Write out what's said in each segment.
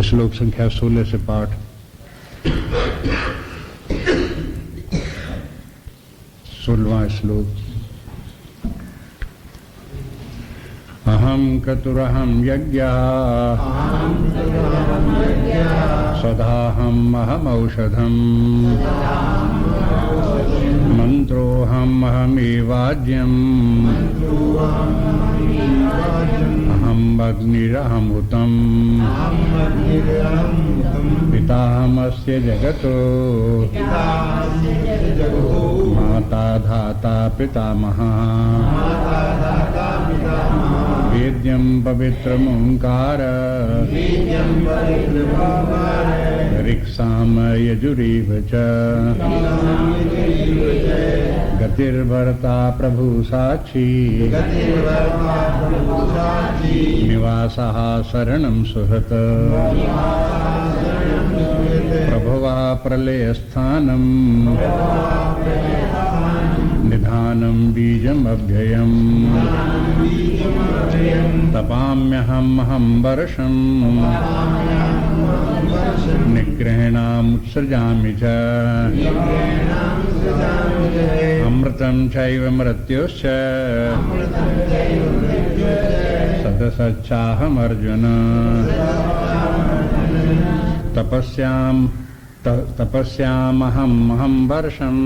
श्लोक संख्या 16 से पाठ। सोलहवां श्लोक। अहम क्रतुरहम यज्ञः सदाहम अहमौषधम् मंत्रोहम अहमेवाज्यम् अहम अग्निरहमुतम् पितामहस्य जगतो माता धाता पितामहः वेद्यं पवित्रमोंकार ऋक्साम यजुरीव च गतिर्भर्ता प्रभु साक्षी निवासः शरणं सुहृत् प्रभवा प्रलयस्थानम् निधानं बीजमव्ययम् तपाम्यहम् वर्षम् निग्रहेणामुत्सृजामि च अमृतं चैव मृत्युश्च सदसच्चाहमर्जुन तपस्यामहम् वर्षम्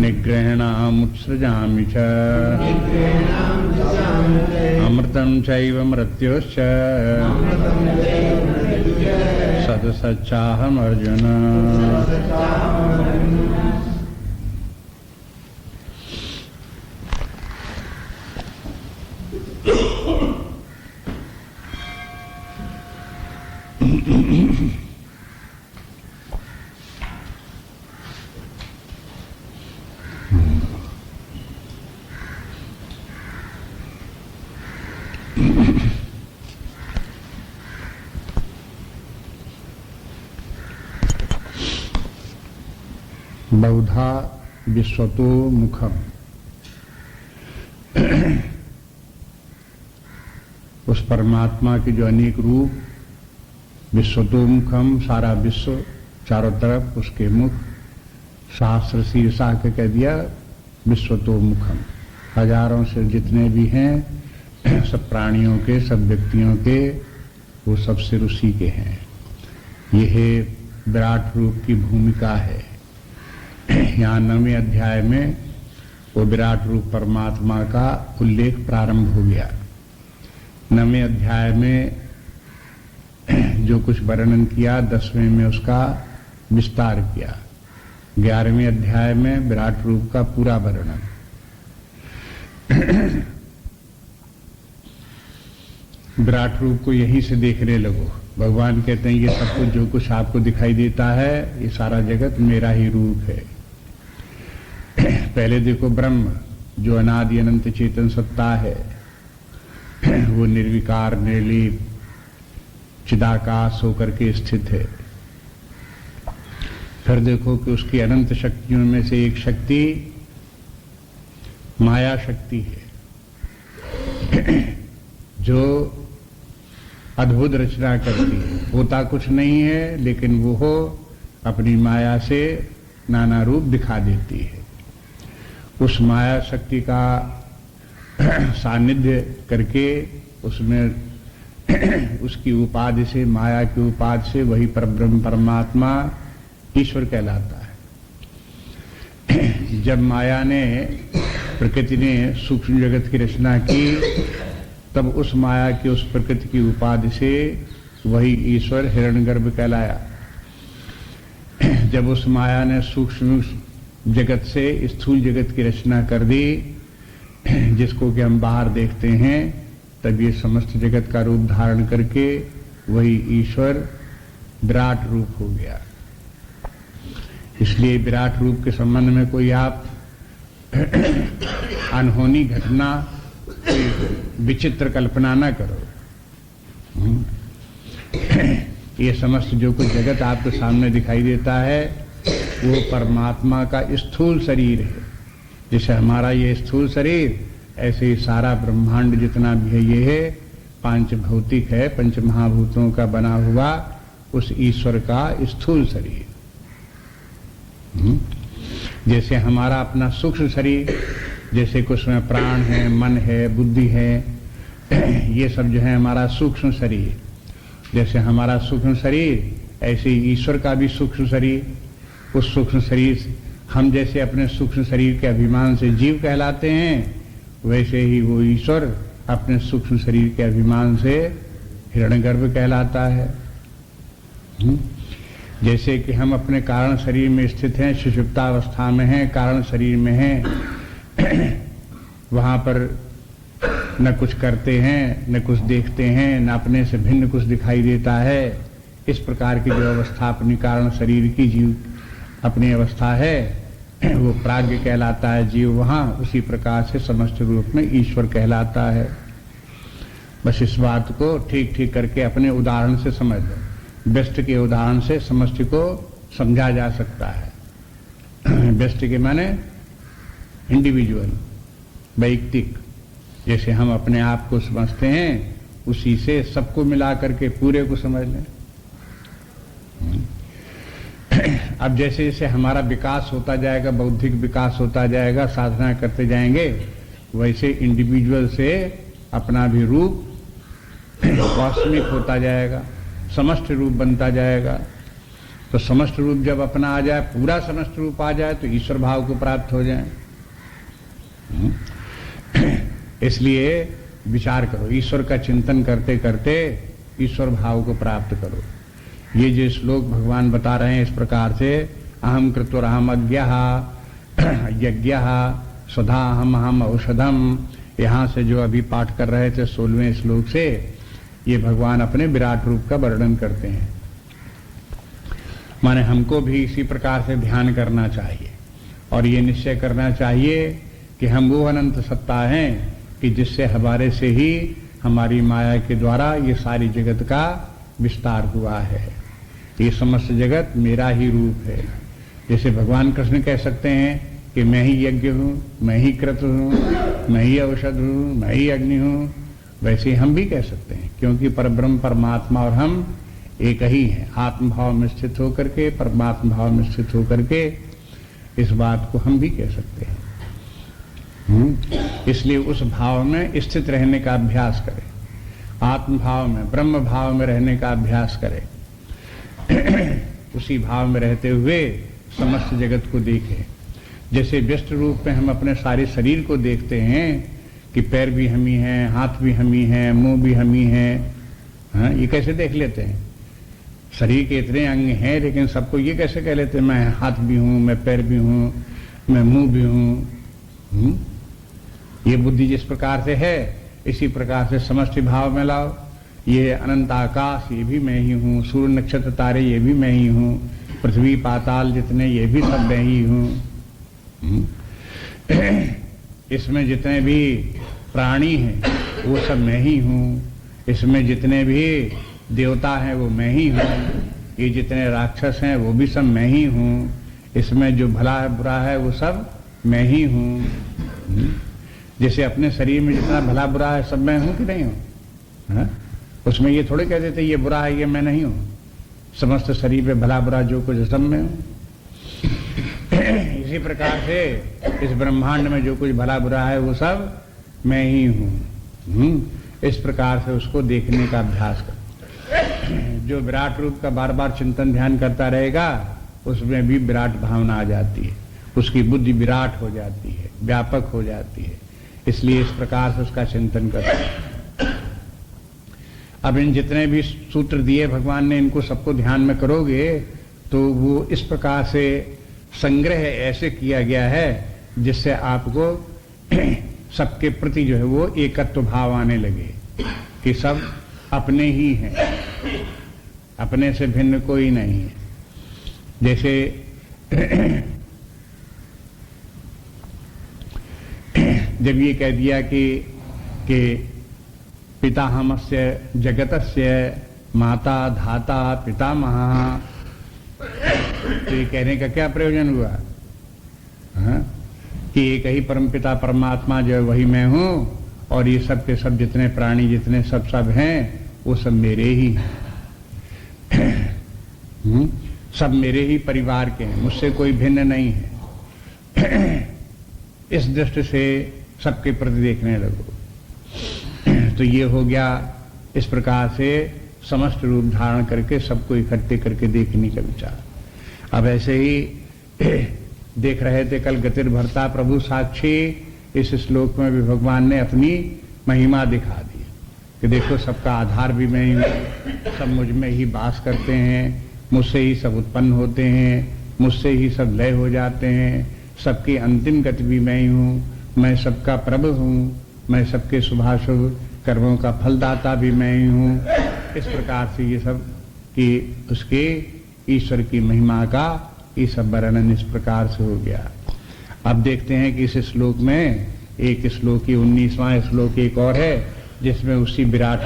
निग्रहेणामुत्सृजामि च अमृतं चैव मृत्युश्च सदसच्चाहमर्जुन। बहुधा विश्वतो मुखम। उस परमात्मा के जो अनेक रूप, विश्वतो मुखम, सारा विश्व चारों तरफ उसके मुख, शास्त्र शीर्षा के कह दिया विश्वतो मुखम। हजारों से जितने भी हैं सब प्राणियों के, सब व्यक्तियों के, वो सब सिर उसी के हैं। यह विराट रूप की भूमिका है। यहाँ 9वें अध्याय में वो विराट रूप परमात्मा का उल्लेख प्रारंभ हो गया। 9वें अध्याय में जो कुछ वर्णन किया 10वें में उसका विस्तार किया। 11वें अध्याय में विराट रूप का पूरा वर्णन। विराट रूप को यहीं से देखने लगो। भगवान कहते हैं ये सब कुछ जो कुछ आपको दिखाई देता है ये सारा जगत मेरा ही रूप है। पहले देखो ब्रह्म जो अनादि अनंत चेतन सत्ता है, वो निर्विकार निर्लीप चिदाकाश होकर के स्थित है। फिर देखो कि उसकी अनंत शक्तियों में से एक शक्ति माया शक्ति है जो अद्भुत रचना करती है। होता कुछ नहीं है लेकिन वो अपनी माया से नाना रूप दिखा देती है। उस माया शक्ति का सानिध्य करके उसमें उसकी उपाधि से, माया की उपाधि से वही परब्रह्म परमात्मा ईश्वर कहलाता है। जब माया ने, प्रकृति ने सूक्ष्म जगत की रचना की तब उस माया की, उस प्रकृति की उपाधि से वही ईश्वर हिरण्यगर्भ कहलाया। जब उस माया ने सूक्ष्म जगत से स्थूल जगत की रचना कर दी, जिसको कि हम बाहर देखते हैं, तब ये समस्त जगत का रूप धारण करके वही ईश्वर विराट रूप हो गया। इसलिए विराट रूप के संबंध में कोई आप अनहोनी घटना, विचित्र कल्पना न करो। ये समस्त जो कुछ जगत आपके सामने दिखाई देता है वो परमात्मा का स्थूल शरीर है। जैसे हमारा ये स्थूल शरीर, ऐसे ही सारा ब्रह्मांड जितना भी है ये है पांच भौतिक है, पंच महाभूतों का बना हुआ उस ईश्वर का स्थूल शरीर। जैसे हमारा अपना सूक्ष्म शरीर, जैसे कि उसमें प्राण है, मन है, बुद्धि है, ये सब जो है हमारा सूक्ष्म शरीर। जैसे हमारा सूक्ष्म शरीर, ऐसे ईश्वर का भी सूक्ष्म शरीर। उस सूक्ष्म शरीर, हम जैसे अपने सूक्ष्म शरीर के अभिमान से जीव कहलाते हैं, वैसे ही वो ईश्वर अपने सूक्ष्म शरीर के अभिमान से हिरण्यगर्भ कहलाता है। जैसे कि हम अपने कारण शरीर में स्थित हैं, सुषुप्तावस्था में हैं, कारण शरीर में हैं, वहां पर न कुछ करते हैं, न कुछ देखते हैं, न अपने से भिन्न कुछ दिखाई देता है। इस प्रकार की जो अवस्था अपनी कारण शरीर की जीव अपनी अवस्था है, वो प्राज्ञ कहलाता है जीव वहां। उसी प्रकार से समस्त रूप में ईश्वर कहलाता है। बस इस बात को ठीक ठीक करके अपने उदाहरण से समझ लो। व्यष्टि के उदाहरण से समष्टि को समझा जा सकता है। व्यष्टि के माने इंडिविजुअल, वैयक्तिक। जैसे हम अपने आप को समझते हैं, उसी से सबको मिला करके पूरे को समझ लें। अब जैसे जैसे हमारा विकास होता जाएगा, बौद्धिक विकास होता जाएगा, साधना करते जाएंगे, वैसे इंडिविजुअल से अपना भी रूप कॉस्मिक होता जाएगा, समस्त रूप बनता जाएगा। तो समस्त रूप जब अपना आ जाए, पूरा समस्त रूप आ जाए, तो ईश्वर भाव को प्राप्त हो जाए। इसलिए विचार करो, ईश्वर का चिंतन करते करते ईश्वर भाव को प्राप्त करो। ये जो श्लोक भगवान बता रहे हैं इस प्रकार से, अहम कृतुरहम अज्ञः यज्ञः स्वधा अहम औषधम, यहां से जो अभी पाठ कर रहे थे 16वें श्लोक से, ये भगवान अपने विराट रूप का वर्णन करते हैं। माने हमको भी इसी प्रकार से ध्यान करना चाहिए और ये निश्चय करना चाहिए कि हम वो अनंत सत्ता हैं कि जिससे हमारे से ही हमारी माया के द्वारा ये सारी जगत का विस्तार हुआ है। ये समस्त जगत मेरा ही रूप है। जैसे भगवान कृष्ण कह सकते हैं कि मैं ही यज्ञ हूं, मैं ही कृत हूं, मैं ही औषध हूं, मैं ही अग्नि हूं, वैसे हम भी कह सकते हैं, क्योंकि परब्रह्म परमात्मा और हम एक ही हैं। आत्मभाव में स्थित होकर के, परमात्मा भाव में स्थित होकर के इस बात को हम भी कह सकते हैं। इसलिए उस भाव में स्थित रहने का अभ्यास करें, आत्म भाव में, ब्रह्म भाव में रहने का अभ्यास करें। उसी भाव में रहते हुए समस्त जगत को देखें। जैसे व्यस्त रूप में हम अपने सारे शरीर को देखते हैं कि पैर भी हम ही हैं, हाथ भी हम ही हैं, मुंह भी हम ही हैं। हाँ, ये कैसे देख लेते हैं? शरीर के इतने अंग हैं, लेकिन सबको ये कैसे कह लेते हैं मैं हाथ भी हूं, मैं पैर भी हूं, मैं मुंह भी हूं। ये बुद्धि जिस प्रकार से है, इसी प्रकार से समष्टि भाव में लाओ। ये अनंत आकाश, ये भी मैं ही हूँ, सूर्य नक्षत्र तारे, ये भी मैं ही हूँ, पृथ्वी पाताल जितने, ये भी सब मैं ही हूँ। इसमें जितने भी प्राणी हैं वो सब मैं ही हूँ, इसमें जितने भी देवता हैं वो मैं ही हूँ, ये जितने राक्षस हैं वो भी सब मैं ही हूँ, इसमें जो भला है बुरा है वो सब मैं ही हूँ। जैसे अपने शरीर में जितना भला बुरा है सब मैं हूँ कि नहीं हूँ? उसमें ये थोड़े कह देते ये बुरा है ये मैं नहीं हूँ। समस्त शरीर में भला बुरा जो कुछ सब मैं हूँ। इसी प्रकार से इस ब्रह्मांड में जो कुछ भला बुरा है वो सब मैं ही हूँ। इस प्रकार से उसको देखने का अभ्यास कर। जो विराट रूप का बार बार चिंतन ध्यान करता रहेगा उसमें भी विराट भावना आ जाती है, उसकी बुद्धि विराट हो जाती है, व्यापक हो जाती है। इसलिए इस प्रकार से उसका चिंतन करता है। अब इन जितने भी सूत्र दिए भगवान ने, इनको सबको ध्यान में करोगे तो वो इस प्रकार से संग्रह ऐसे किया गया है जिससे आपको सबके प्रति जो है वो एकत्व भाव आने लगे कि सब अपने ही हैं, अपने से भिन्न कोई नहीं है। जैसे जब ये कह दिया कि पितामहस्य जगतस्य माता धाता पितामह, तो ये कहने का क्या प्रयोजन हुआ? हाँ? कि एक ही परमपिता परमात्मा जो है वही मैं हूं और ये सब के सब जितने प्राणी जितने सब सब हैं वो सब मेरे ही हैं। सब मेरे ही परिवार के हैं, मुझसे कोई भिन्न नहीं है। इस दृष्टि से सबके प्रति देखने लगो। तो ये हो गया इस प्रकार से समस्त रूप धारण करके सबको इकट्ठे करके देखने का विचार। अब ऐसे ही देख रहे थे कल गतिर्भरता प्रभु साक्षी, इस श्लोक में भी भगवान ने अपनी महिमा दिखा दी कि देखो सबका आधार भी मैं ही हूँ, सब मुझ में ही वास करते हैं, मुझसे ही सब उत्पन्न होते हैं, मुझसे ही सब लय हो जाते हैं, सबकी अंतिम गति भी मैं ही हूँ, मैं सबका प्रभु हूँ, मैं सबके शुभाशुभ कर्मों का फलदाता भी मैं ही हूँ। इस प्रकार से ये सब कि उसके ईश्वर की महिमा का ये सब वर्णन इस प्रकार से हो गया। अब देखते हैं कि इस श्लोक में एक श्लोक की 19वां श्लोक एक और है जिसमें उसी विराट,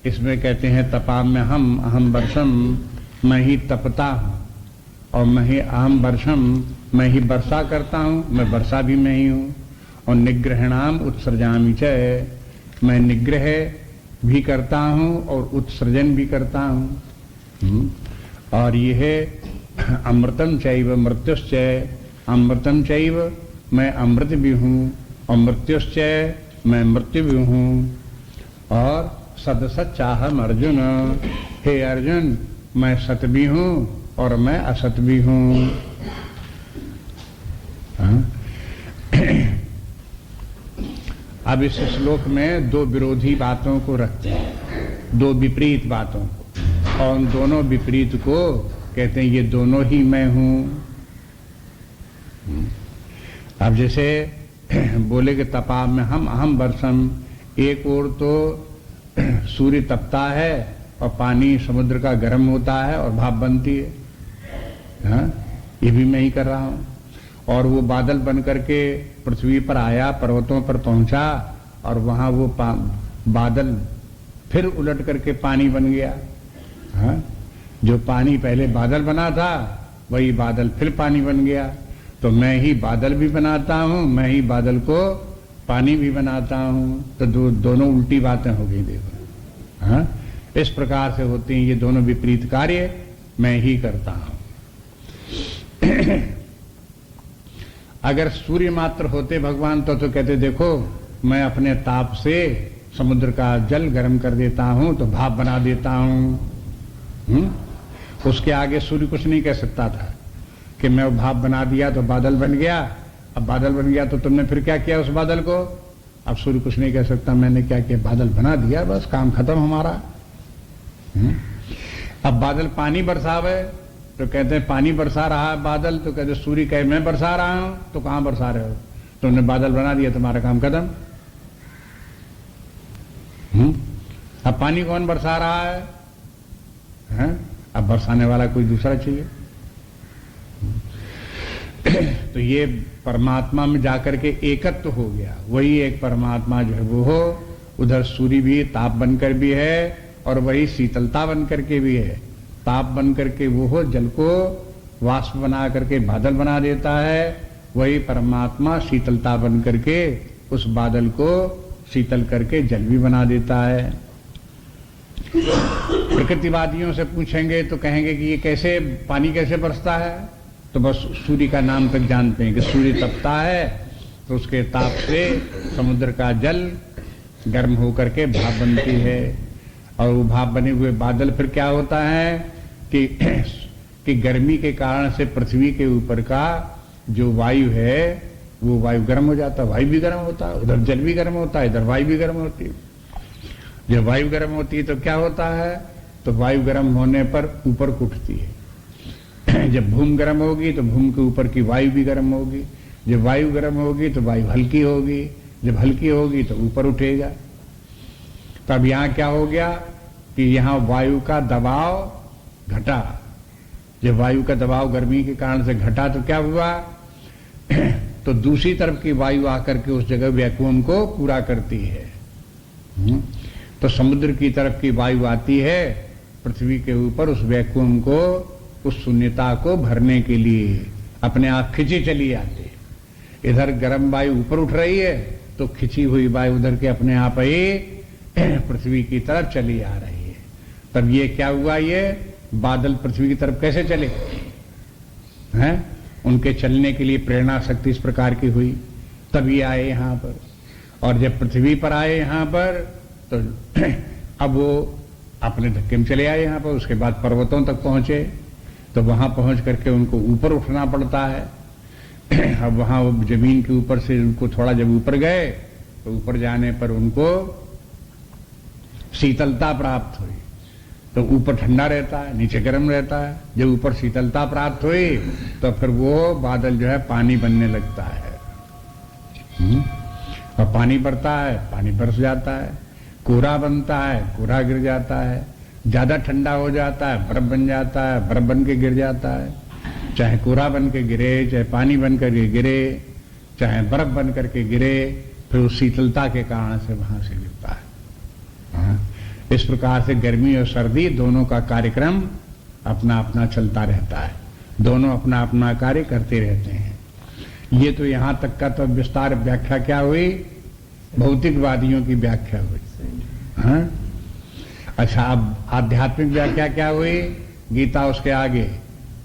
इसमें कहते हैं तपाम में हम अहम वर्षम, मैं ही तपता हूँ, और मैं ही अहम वर्षम, मैं ही वर्षा करता हूँ, मैं वर्षा भी मैं ही हूँ, और निग्रहणाम उत्सर्जामि च, मैं निग्रह भी करता हूँ और उत्सर्जन भी करता हूँ। और ये है अमृतम चैव मृत्युश्च, अमृतम चैव मैं अमृत भी हूँ, और मृत्युश्च मैं मृत्यु भी हूँ, और सदसच्चाहम अर्जुन, हे अर्जुन मैं सत भी हूँ और मैं असत भी हूँ। अब इस श्लोक में दो विरोधी बातों को रखते हैं, दो विपरीत बातों को, और उन दोनों विपरीत को कहते हैं ये दोनों ही मैं हूँ। अब जैसे बोले कि तपा में हम अहम वर्षम, एक ओर तो सूर्य तपता है और पानी समुद्र का गर्म होता है और भाप बनती है, हाँ? ये भी मैं ही कर रहा हूँ। और वो बादल बन करके पृथ्वी पर आया, पर्वतों पर पहुंचा, और वहां वो बादल फिर उलट करके पानी बन गया, हाँ? जो पानी पहले बादल बना था वही बादल फिर पानी बन गया। तो मैं ही बादल भी बनाता हूँ, मैं ही बादल को पानी भी बनाता हूँ। तो दोनों उल्टी बातें हो गई देखो, हाँ? इस प्रकार से होती हैं ये दोनों विपरीत कार्य मैं ही करता हूँ। अगर सूर्य मात्र होते भगवान तो कहते देखो मैं अपने ताप से समुद्र का जल गर्म कर देता हूं, तो भाप बना देता हूं। उसके आगे सूर्य कुछ नहीं कह सकता था कि मैं वो भाप बना दिया तो बादल बन गया। अब बादल बन गया तो तुमने फिर क्या किया उस बादल को? अब सूर्य कुछ नहीं कह सकता मैंने क्या किया, बादल बना दिया, बस काम खत्म हमारा। अब बादल पानी बरसावे तो कहते हैं पानी बरसा रहा है बादल, तो कहते सूर्य कहे मैं बरसा रहा हूं, तो कहां बरसा रहे हो? तुमने बादल बना दिया, तुम्हारा काम खत्म। अब पानी कौन बरसा रहा है? अब बरसाने वाला कोई दूसरा चाहिए। तो ये परमात्मा में जाकर के एकत्व हो गया, वही एक परमात्मा जो है वो हो, उधर सूर्य भी ताप बनकर भी है और वही शीतलता बन करके भी है। ताप बन करके वो हो, जल को वाष्प बना करके बादल बना देता है, वही परमात्मा शीतलता बन करके उस बादल को शीतल करके जल भी बना देता है। प्रकृतिवादियों से पूछेंगे तो कहेंगे कि ये कैसे पानी कैसे बरसता है? तो बस सूर्य का नाम तक जानते हैं कि सूर्य तपता है तो उसके ताप से समुद्र का जल गर्म होकर के भाप बनती है, और वो भाप बने हुए बादल फिर क्या होता है कि गर्मी के कारण से पृथ्वी के ऊपर का जो वायु है वो वायु गर्म हो जाता है, वायु भी गर्म होता है, उधर जल भी गर्म होता है, इधर वायु भी गर्म होती है। जब वायु गर्म होती है तो क्या होता है? तो वायु गर्म होने पर ऊपर को उठती है। जब भूमि गर्म होगी तो भूमि के ऊपर की वायु भी गर्म होगी, जब वायु गर्म होगी तो वायु हल्की होगी, जब हल्की होगी तो ऊपर उठेगा। तब यहां क्या हो गया कि यहां वायु का दबाव घटा। जब वायु का दबाव गर्मी के कारण से घटा तो क्या हुआ? तो दूसरी तरफ की वायु आकर के उस जगह वैक्यूम को पूरा करती है। तो समुद्र की तरफ की वायु आती है पृथ्वी के ऊपर उस वैक्यूम को, उस शून्यता को भरने के लिए अपने आप खिंची चली आती है। इधर गर्म वायु ऊपर उठ रही है तो तो खिंची हुई वायु उधर के अपने आप ही पृथ्वी की तरफ चली आ रही है। तब ये क्या हुआ, ये बादल पृथ्वी की तरफ कैसे चले हैं? उनके चलने के लिए प्रेरणा शक्ति इस प्रकार की हुई, तब ये आए यहां पर। और जब पृथ्वी पर आए यहां पर तो अब वो अपने धक्के में चले आए यहां पर। उसके बाद पर्वतों तक पहुंचे, तो वहां पहुंच करके उनको ऊपर उठना पड़ता है। अब वहां वो जमीन के ऊपर से उनको थोड़ा जब ऊपर गए तो ऊपर जाने पर उनको शीतलता प्राप्त हुई। तो ऊपर ठंडा रहता है, नीचे गर्म रहता है। जब ऊपर शीतलता प्राप्त हुई तो फिर वो बादल जो है पानी बनने लगता है। और पानी बढ़ता है, पानी बरस जाता है। कोहरा बनता है, कोहरा गिर जाता है। ज्यादा ठंडा हो जाता है, बर्फ बन जाता है, बर्फ बन के गिर जाता है। चाहे कोहरा बन के गिरे, चाहे पानी बन करके गिरे, चाहे बर्फ बन करके गिरे, फिर उस शीतलता के कारण से वहां से गिरता है। इस प्रकार से गर्मी और सर्दी दोनों का कार्यक्रम अपना अपना चलता रहता है। दोनों अपना अपना कार्य करते रहते हैं। ये तो यहां तक का तो विस्तार व्याख्या क्या हुई, भौतिकवादियों की व्याख्या हुई। हाँ? अच्छा, अब आध्यात्मिक व्याख्या क्या हुई? गीता उसके आगे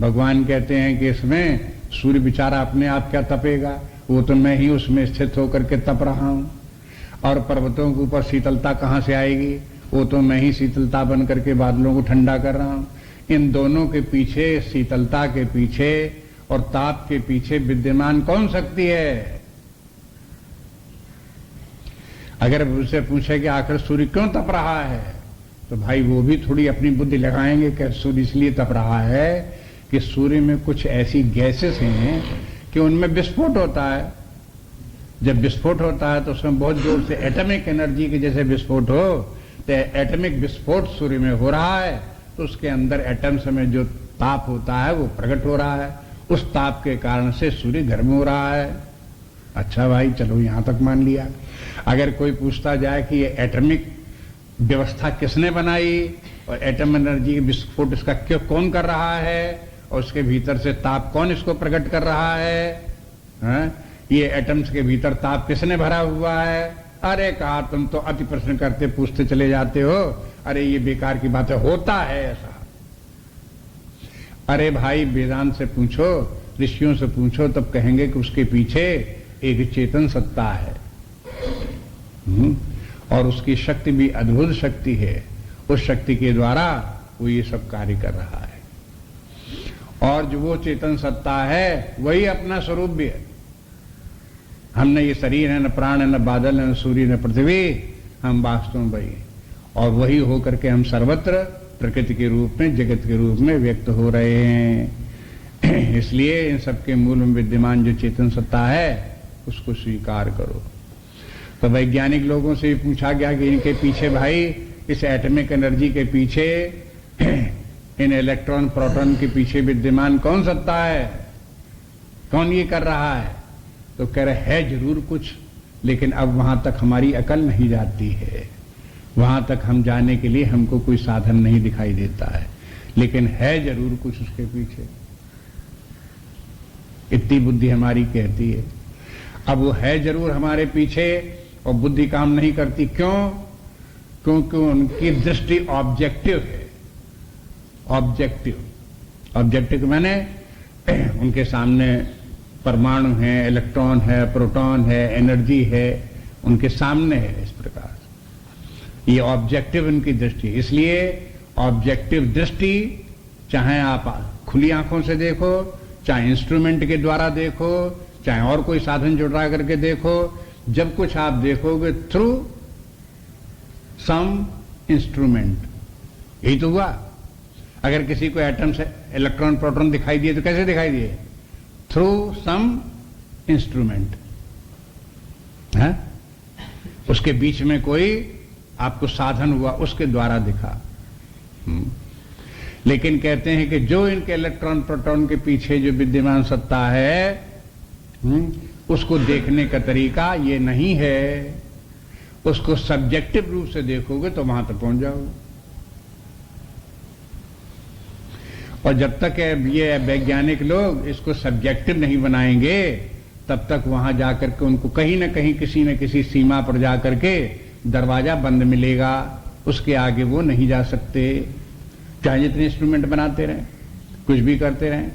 भगवान कहते हैं कि इसमें सूर्य बेचारा अपने आप क्या तपेगा, वो तो मैं ही उसमें स्थित होकर के तप रहा हूं। और पर्वतों के ऊपर शीतलता कहां से आएगी, वो तो मैं ही शीतलता बन करके बादलों को ठंडा कर रहा हूं। इन दोनों के पीछे, शीतलता के पीछे और ताप के पीछे विद्यमान कौन शक्ति है? अगर उससे पूछे कि आखिर सूर्य क्यों तप रहा है, तो भाई वो भी थोड़ी अपनी बुद्धि लगाएंगे कि सूर्य इसलिए तप रहा है कि सूर्य में कुछ ऐसी गैसेस हैं कि उनमें विस्फोट होता है। जब विस्फोट होता है तो उसमें बहुत जोर से एटॉमिक एनर्जी के जैसे विस्फोट हो, तो एटॉमिक विस्फोट सूर्य में हो रहा है, तो उसके अंदर एटम्स में जो ताप होता है वो प्रकट हो रहा है। उस ताप के कारण से सूर्य गर्म हो रहा है। अच्छा भाई, चलो यहां तक मान लिया। अगर कोई पूछता जाए कि ये एटॉमिक व्यवस्था किसने बनाई और एटम एनर्जी के विस्फोट इसका क्यों कौन कर रहा है और उसके भीतर से ताप कौन इसको प्रकट कर रहा है? ये एटम्स के भीतर ताप किसने भरा हुआ है? अरे कहा, तुम तो अति प्रश्न करते पूछते चले जाते हो। अरे ये बेकार की बात है, होता है ऐसा। अरे भाई, वेदांत से पूछो, ऋषियों से पूछो, तब कहेंगे कि उसके पीछे एक चेतन सत्ता है। और उसकी शक्ति भी अद्भुत शक्ति है। उस शक्ति के द्वारा वो ये सब कार्य कर रहा है। और जो वो चेतन सत्ता है वही अपना स्वरूप भी है। हमने ये शरीर है, न प्राण है, न बादल है, न सूर्य, न पृथ्वी, हम वास्तव में वही। और वही होकर के हम सर्वत्र प्रकृति के रूप में, जगत के रूप में व्यक्त हो रहे हैं। इसलिए इन सबके मूल में विद्यमान जो चेतन सत्ता है उसको स्वीकार करो। तो वैज्ञानिक लोगों से पूछा गया कि इनके पीछे, भाई इस एटॉमिक एनर्जी के पीछे, इन इलेक्ट्रॉन प्रोटॉन के पीछे विद्यमान कौन सत्ता है, कौन ये कर रहा है? तो कह रहे है जरूर कुछ, लेकिन अब वहां तक हमारी अकल नहीं जाती है। वहां तक हम जाने के लिए हमको कोई साधन नहीं दिखाई देता है, लेकिन है जरूर कुछ उसके पीछे। इतनी बुद्धि हमारी कहती है। अब वो है जरूर हमारे पीछे और बुद्धि काम नहीं करती। क्यों? क्योंकि उनकी दृष्टि ऑब्जेक्टिव है। ऑब्जेक्टिव मैंने उनके सामने परमाणु है, इलेक्ट्रॉन है, प्रोटॉन है, एनर्जी है, उनके सामने है। इस प्रकार ये ऑब्जेक्टिव उनकी दृष्टि। इसलिए ऑब्जेक्टिव दृष्टि, चाहे आप खुली आंखों से देखो, चाहे इंस्ट्रूमेंट के द्वारा देखो, चाहे और कोई साधन जुड़ा करके देखो, जब कुछ आप देखोगे थ्रू सम इंस्ट्रूमेंट। यही तो हुआ। अगर किसी को एटम से इलेक्ट्रॉन प्रोटॉन दिखाई दिए तो कैसे दिखाई दिए? थ्रू सम इंस्ट्रूमेंट है, उसके बीच में कोई आपको साधन हुआ, उसके द्वारा दिखा। लेकिन कहते हैं कि जो इनके इलेक्ट्रॉन प्रोटॉन के पीछे जो विद्यमान सत्ता है, उसको देखने का तरीका ये नहीं है। उसको सब्जेक्टिव रूप से देखोगे तो वहां तक पहुंच जाओगे। और जब तक ये वैज्ञानिक लोग इसको सब्जेक्टिव नहीं बनाएंगे तब तक वहां जाकर के उनको कहीं ना कहीं किसी न किसी सीमा पर जाकर के दरवाजा बंद मिलेगा, उसके आगे वो नहीं जा सकते, चाहे जितने इंस्ट्रूमेंट बनाते रहें, कुछ भी करते रहें।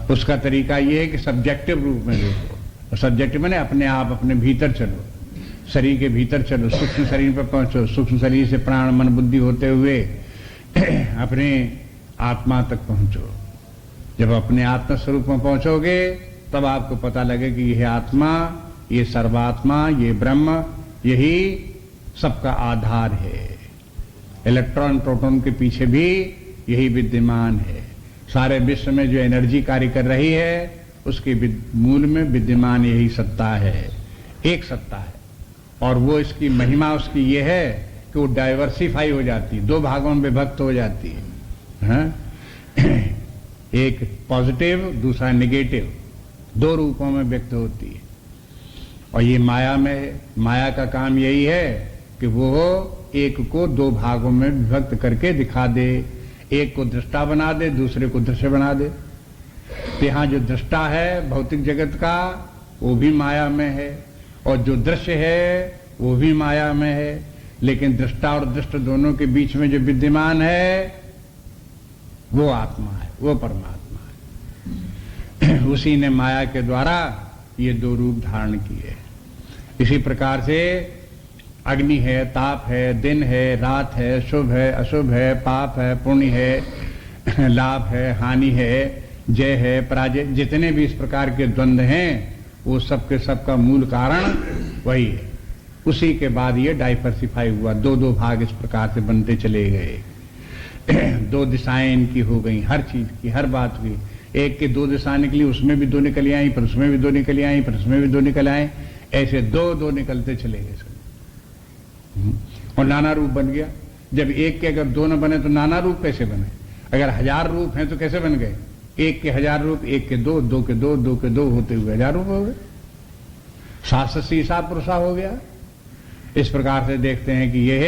उसका तरीका यह है कि सब्जेक्टिव रूप में देखो। सब्जेक्टिव मैंने अपने आप अपने भीतर चलो, शरीर के भीतर चलो, सूक्ष्म शरीर पर पहुंचो, सूक्ष्म शरीर से प्राण मन बुद्धि होते हुए अपने आत्मा तक पहुंचो। जब अपने आत्मा स्वरूप में पहुंचोगे तब आपको पता लगे कि यह आत्मा, ये सर्वात्मा, ये ब्रह्म, यही सबका आधार है। इलेक्ट्रॉन प्रोटॉन के पीछे भी यही विद्यमान है। सारे विश्व में जो एनर्जी कार्य कर रही है उसके मूल में विद्यमान यही सत्ता है, एक सत्ता है। और वो इसकी महिमा उसकी ये है कि वो डाइवर्सिफाई हो जाती है, दो भागों में विभक्त हो जाती है, एक पॉजिटिव दूसरा नेगेटिव, दो रूपों में व्यक्त होती है। और ये माया का काम यही है कि वो एक को दो भागों में विभक्त करके दिखा दे, एक को दृष्टा बना दे, दूसरे को दृश्य बना दे। तो यहां जो दृष्टा है भौतिक जगत का वो भी माया में है, और जो दृश्य है वो भी माया में है, लेकिन दृष्टा और दृष्ट दोनों के बीच में जो विद्यमान है वो आत्मा है, वो परमात्मा है। उसी ने माया के द्वारा ये दो रूप धारण किए। इसी प्रकार से अग्नि है, ताप है, दिन है, रात है, शुभ है, अशुभ है, पाप है, पुण्य है, लाभ है, हानि है, जय है, पराजय, जितने भी इस प्रकार के द्वंद्व हैं वो सबके सबका मूल कारण वही है। उसी के बाद ये डाइवर्सिफाई हुआ, दो दो भाग इस प्रकार से बनते चले गए। दो दिशाएं इनकी हो गई, हर चीज की, हर बात की। एक के दो दिशा निकली, उसमें भी दो निकल आई, फिर उसमें भी दो निकल आई, फिर उसमें भी दो निकल आए, ऐसे दो दो निकलते चले गए सब। और नाना रूप बन गया। जब एक के अगर दो न बने तो नाना रूप कैसे बने? अगर 1000 रूप हैं तो कैसे बन गए? एक के 1000 रूप, एक के दो, दो के दो, दो के दो होते हुए 1000 रूप हो गए। 700 पुरुषा हो गया। इस प्रकार से देखते हैं कि यह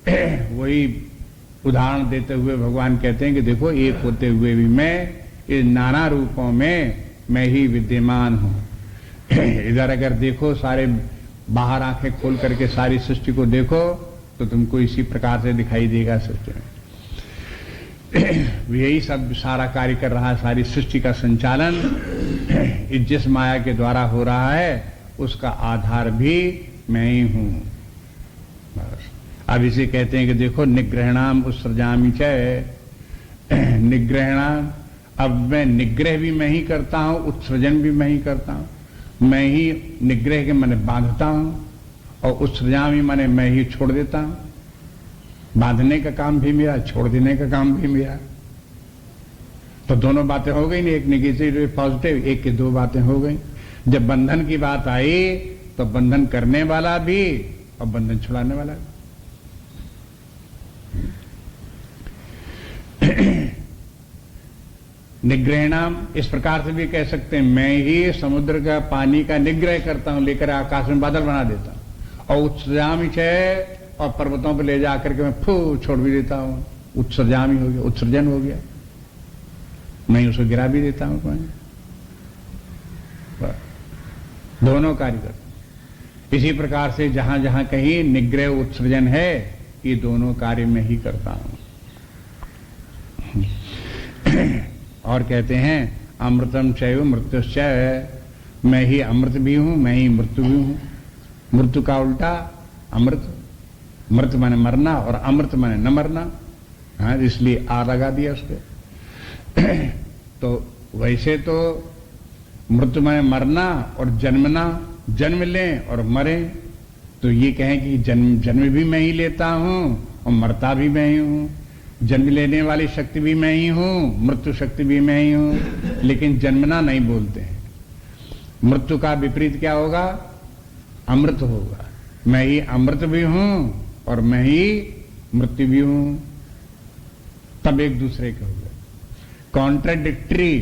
है वही उदाहरण देते हुए भगवान कहते हैं कि देखो एक होते हुए भी मैं इस नाना रूपों में मैं ही विद्यमान हूं। इधर अगर देखो, सारे बाहर आंखें खोल करके सारी सृष्टि को देखो तो तुमको इसी प्रकार से दिखाई देगा सृष्टि में। यही सब सारा कार्य कर रहा है, सारी सृष्टि का संचालन जिस माया के द्वारा हो रहा है उसका आधार भी मैं ही हूं। बस अब इसे कहते हैं कि देखो निग्रहणाम उत्सृजामि च, निग्रहणाम, अब मैं निग्रह भी मैं ही करता हूं, उत्सृजन भी मैं ही करता हूं। मैं ही निग्रह के मैंने बांधता हूं और उत्सृजामि मैंने मैं ही छोड़ देता हूं। बांधने का काम भी मेरा, छोड़ देने का काम भी मेरा। तो दोनों बातें हो गई, एक नेगेटिव एक पॉजिटिव, एक की दो बातें हो गई। जब बंधन की बात आई तो बंधन करने वाला भी और बंधन छुड़ाने वाला भी। निग्रहणाम इस प्रकार से भी कह सकते हैं, मैं ही समुद्र का पानी का निग्रह करता हूं, लेकर आकाश में बादल बना देता हूं। और उत्सृजामि च, और पर्वतों पर ले जाकर के मैं फू छोड़ भी देता हूं। उत्सर्जामी हो गया, उत्सर्जन हो गया, मैं उसको गिरा भी देता हूं। दोनों कार्य करता। इसी प्रकार से जहां जहां कहीं निग्रह उत्सर्जन है ये दोनों कार्य में ही करता हूं। और कहते हैं अमृतम चैव मृत्युश्चय, मैं ही अमृत भी हूं, मैं ही मृत्यु भी हूं। मृत्यु का उल्टा अमृत, मृत माने मरना और अमृत माने न मरना। हाँ, इसलिए आ लगा दिया उस पर। तो वैसे तो मृत्यु माने मरना और जन्मना, जन्म लें और मरें। तो ये कहें कि जन्म भी मैं ही लेता हूं और मरता भी मैं ही हूं। जन्म लेने वाली शक्ति भी मैं ही हूं, मृत्यु शक्ति भी मैं ही हूं, लेकिन जन्मना नहीं बोलते हैं। मृत्यु का विपरीत क्या होगा? अमृत होगा। मैं ही अमृत भी हूं और मैं ही मृत्यु भी हूं। तब एक दूसरे के हो गए कॉन्ट्राडिक्टरी,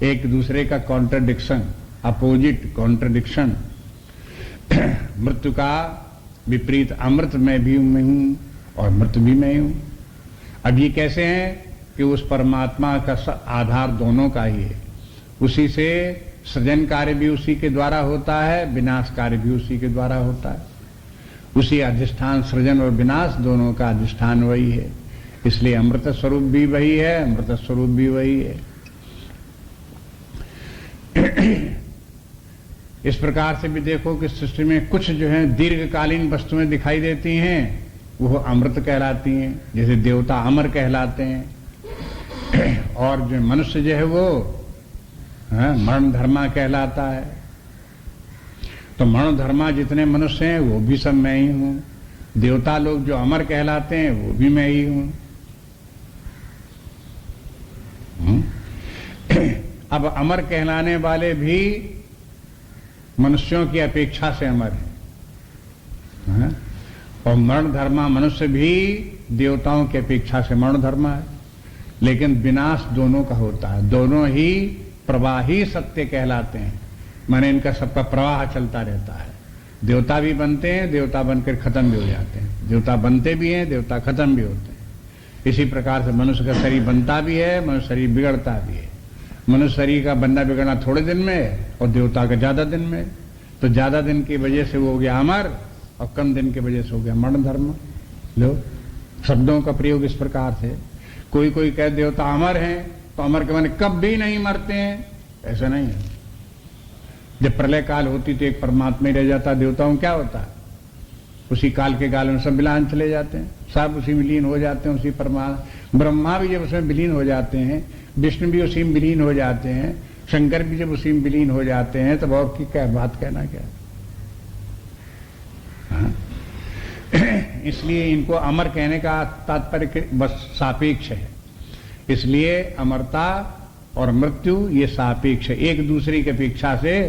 एक दूसरे का कॉन्ट्राडिक्शन, अपोजिट कॉन्ट्राडिक्शन। मृत्यु का विपरीत अमृत मैं भी मैं हूं और मृत्यु भी मैं हूं। अब ये कैसे है कि उस परमात्मा का आधार दोनों का ही है। उसी से सृजन कार्य भी उसी के द्वारा होता है, विनाश कार्य भी उसी के द्वारा होता है। उसी अधिष्ठान, सृजन और विनाश दोनों का अधिष्ठान वही है। इसलिए अमृत स्वरूप भी वही है, अमृत स्वरूप भी वही है। इस प्रकार से भी देखो कि सृष्टि में कुछ जो है दीर्घकालीन वस्तुएं दिखाई देती हैं, वो अमृत कहलाती हैं। जैसे देवता अमर कहलाते हैं, और जो मनुष्य जो है वो मरण धर्मा कहलाता है। तो मरण धर्मा जितने मनुष्य हैं वो भी सब मैं ही हूं। देवता लोग जो अमर कहलाते हैं वो भी मैं ही हूं। अब अमर कहलाने वाले भी मनुष्यों की अपेक्षा से अमर है, और मरण धर्मा मनुष्य भी देवताओं की अपेक्षा से मरण धर्मा है। लेकिन विनाश दोनों का होता है, दोनों ही प्रवाही सत्य कहलाते हैं। माने इनका सबका प्रवाह चलता रहता है। देवता भी बनते हैं, देवता बनकर खत्म भी हो जाते हैं, देवता बनते भी हैं, देवता खत्म भी होते हैं। इसी प्रकार से मनुष्य का शरीर बनता भी है, मनुष्य शरीर बिगड़ता भी है। मनुष्य शरीर का बनना बिगड़ना थोड़े दिन में, और देवता का ज्यादा दिन में। तो ज्यादा दिन की वजह से वो हो गया अमर, और कम दिन की वजह से हो गया मरण धर्म। लो, शब्दों का प्रयोग इस प्रकार से। कोई कोई कह देवता अमर हैं, तो अमर के माने कभी नहीं मरते हैं, ऐसा नहीं है। जब प्रलय काल होती तो एक परमात्मा ही रह जाता, देवताओं क्या होता है, उसी काल के काल में सब विलान चले जाते हैं, सब उसी विलीन हो जाते हैं, उसी परमात्मा। ब्रह्मा भी जब उसमें विलीन हो जाते हैं, विष्णु भी उसी में विलीन हो जाते हैं, शंकर भी जब उसी में विलीन हो जाते हैं, तब और की क्या बात कहना क्या। इसलिए इनको अमर कहने का तात्पर्य बस सापेक्ष है। इसलिए अमरता और मृत्यु ये सापेक्ष है, एक दूसरे की अपेक्षा से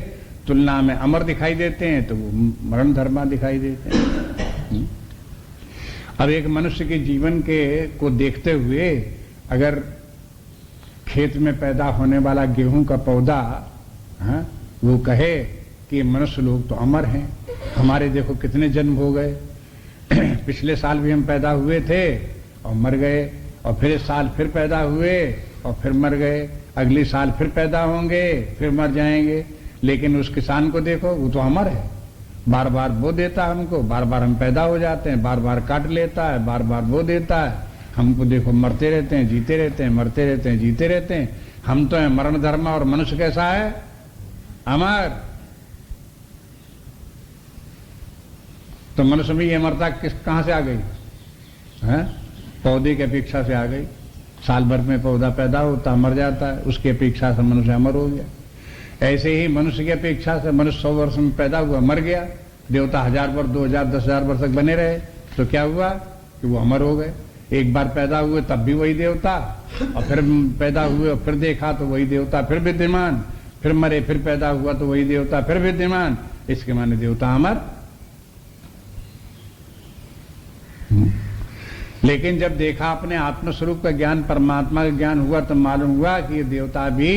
तुलना में अमर दिखाई देते हैं तो वो मरण धर्मा दिखाई देते हैं। अब एक मनुष्य के जीवन के को देखते हुए अगर खेत में पैदा होने वाला गेहूं का पौधा वो कहे कि मनुष्य लोग तो अमर हैं, हमारे देखो कितने जन्म हो गए, पिछले साल भी हम पैदा हुए थे और मर गए, और फिर इस साल फिर पैदा हुए और फिर मर गए, अगले साल फिर पैदा होंगे फिर मर जाएंगे। लेकिन उस किसान को देखो, वो तो अमर है, बार बार बो देता है हमको, बार बार हम पैदा हो जाते हैं, बार बार काट लेता है, बार बार बो देता है, हमको देखो मरते रहते हैं, जीते रहते हैं, मरते रहते हैं, जीते रहते हैं। हम तो है मरण धर्म, और मनुष्य कैसा है, अमर। तो मनुष्य में ये अमरता कहां से आ गई है? पौधे की अपेक्षा से आ गई। साल भर में पौधा पैदा होता मर जाता है, उसकी अपेक्षा से मनुष्य अमर हो गया। ऐसे ही मनुष्य की अपेक्षा से मनुष्य 100 वर्ष में पैदा हुआ मर गया, देवता 1000 वर्ष 2000 10,000 वर्ष तक बने रहे, तो क्या हुआ कि वो अमर हो गए। एक बार पैदा हुए तब भी वही देवता, और फिर पैदा हुए और फिर देखा तो वही देवता फिर विद्यमान, फिर मरे फिर पैदा हुआ तो वही देवता फिर विद्यमान। इसके माने देवता अमर। लेकिन जब देखा अपने आत्मस्वरूप का ज्ञान, परमात्मा का ज्ञान हुआ, तो मालूम हुआ कि ये देवता भी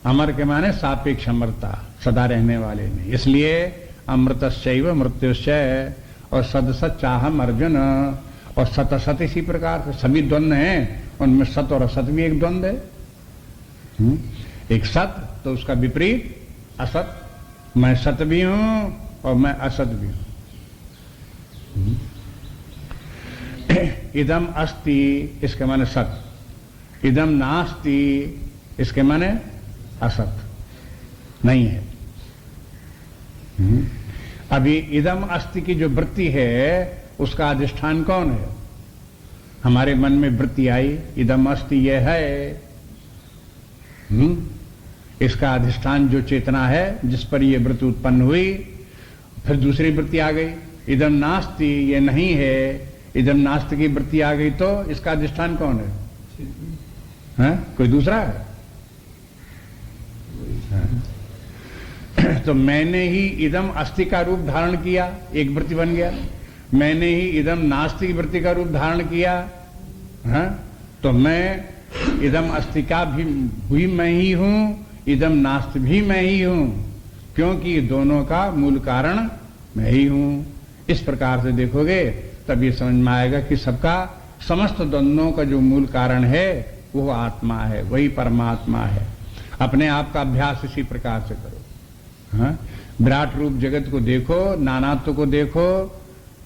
अमर के माने सापेक्ष अमरता, सदा रहने वाले नहीं। इसलिए अमृतस्यैव मृत्युश्चय, और सदसत चाहम अर्जुन, और सत असत इसी प्रकार से सभी द्वंद्व हैं, उनमें सत और असत भी एक द्वंद्व है। एक सत तो उसका विपरीत असत, मैं सत भी हूं और मैं असत भी हूं। इदम अस्ति इसके माने सत, इदम नास्ति इसके माने असत नहीं है। अभी इदम अस्ति की जो वृत्ति है उसका अधिष्ठान कौन है? हमारे मन में वृत्ति आई, इदम अस्ति ये है, इसका अधिष्ठान जो चेतना है जिस पर ये वृत्ति उत्पन्न हुई, फिर दूसरी वृत्ति आ गई, इदम नास्ति ये नहीं है, इदम नास्ति की वृत्ति आ गई, तो इसका अधिष्ठान कौन है? कोई दूसरा है? तो मैंने ही इदम अस्ति का रूप धारण किया, एक वृत्ति बन गया। मैंने ही इदम नास्ति की वृत्ति का रूप धारण किया, तो मैं इदम अस्ति का भी मैं ही हूं, इदम नास्ति भी मैं ही हूं, क्योंकि दोनों का मूल कारण मैं ही हूं। इस प्रकार से देखोगे तब ये समझ में आएगा कि सबका समस्त द्वंद्वों का जो मूल कारण है वो आत्मा है, वही परमात्मा है। अपने आप का अभ्यास इसी प्रकार से करो। हाँ? विराट रूप जगत को देखो, नानात्व को देखो,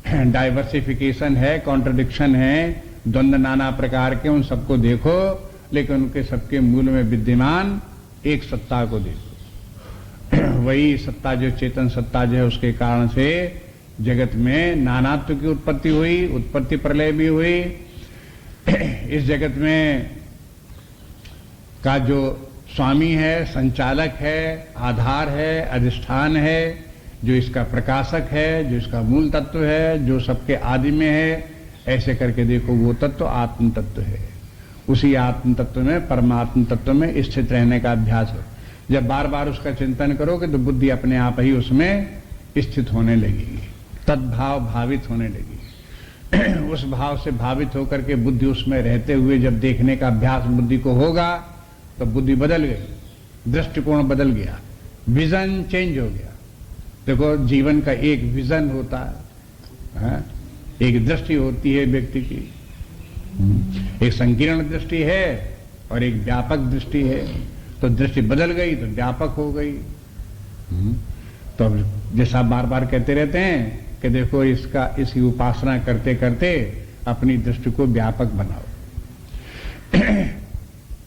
डाइवर्सिफिकेशन है, कॉन्ट्रडिक्शन है, द्वंद्व नाना प्रकार के, उन सबको देखो, लेकिन उनके सबके मूल में विद्यमान एक सत्ता को देखो। वही सत्ता जो चेतन सत्ता जो है, उसके कारण से जगत में नानात्व की उत्पत्ति हुई, उत्पत्ति प्रलय भी हुई। इस जगत में का जो स्वामी है, संचालक है, आधार है, अधिष्ठान है, जो इसका प्रकाशक है, जो इसका मूल तत्व है, जो सबके आदि में है, ऐसे करके देखो वो तत्व आत्म तत्व है। उसी आत्म तत्व में, परमात्म तत्व में स्थित रहने का अभ्यास हो। जब बार बार उसका चिंतन करोगे तो बुद्धि अपने आप ही उसमें स्थित होने लगेगी, तद्भाव भावित होने लगेगी। उस भाव से भावित होकर के बुद्धि उसमें रहते हुए जब देखने का अभ्यास बुद्धि को होगा तो बुद्धि बदल गई, दृष्टिकोण बदल गया, विजन चेंज हो गया। देखो जीवन का एक विजन होता है, एक दृष्टि होती है व्यक्ति की, एक संकीर्ण दृष्टि है और एक व्यापक दृष्टि है। तो दृष्टि बदल गई तो व्यापक हो गई। तो जैसा बार बार कहते रहते हैं कि देखो इसकी उपासना करते करते अपनी दृष्टि को व्यापक बनाओ।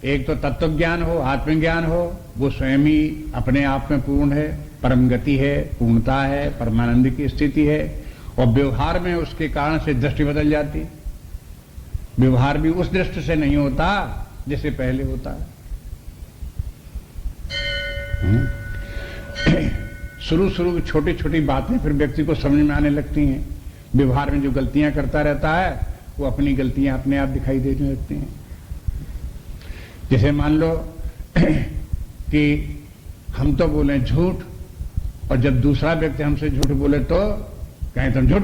एक तो तत्व ज्ञान हो, आत्मज्ञान हो, वो स्वयं ही अपने आप में पूर्ण है, परम गति है, पूर्णता है, परमानंद की स्थिति है। और व्यवहार में उसके कारण से दृष्टि बदल जाती। व्यवहार भी उस दृष्टि से नहीं होता जैसे पहले होता है। शुरू शुरू की छोटी छोटी बातें फिर व्यक्ति को समझ में आने लगती हैं। व्यवहार में जो गलतियां करता रहता है वो अपनी गलतियां अपने आप दिखाई देने लगती हैं। जैसे मान लो कि हम तो बोले झूठ, और जब दूसरा व्यक्ति हमसे झूठ बोले तो कहें तुम झूठ।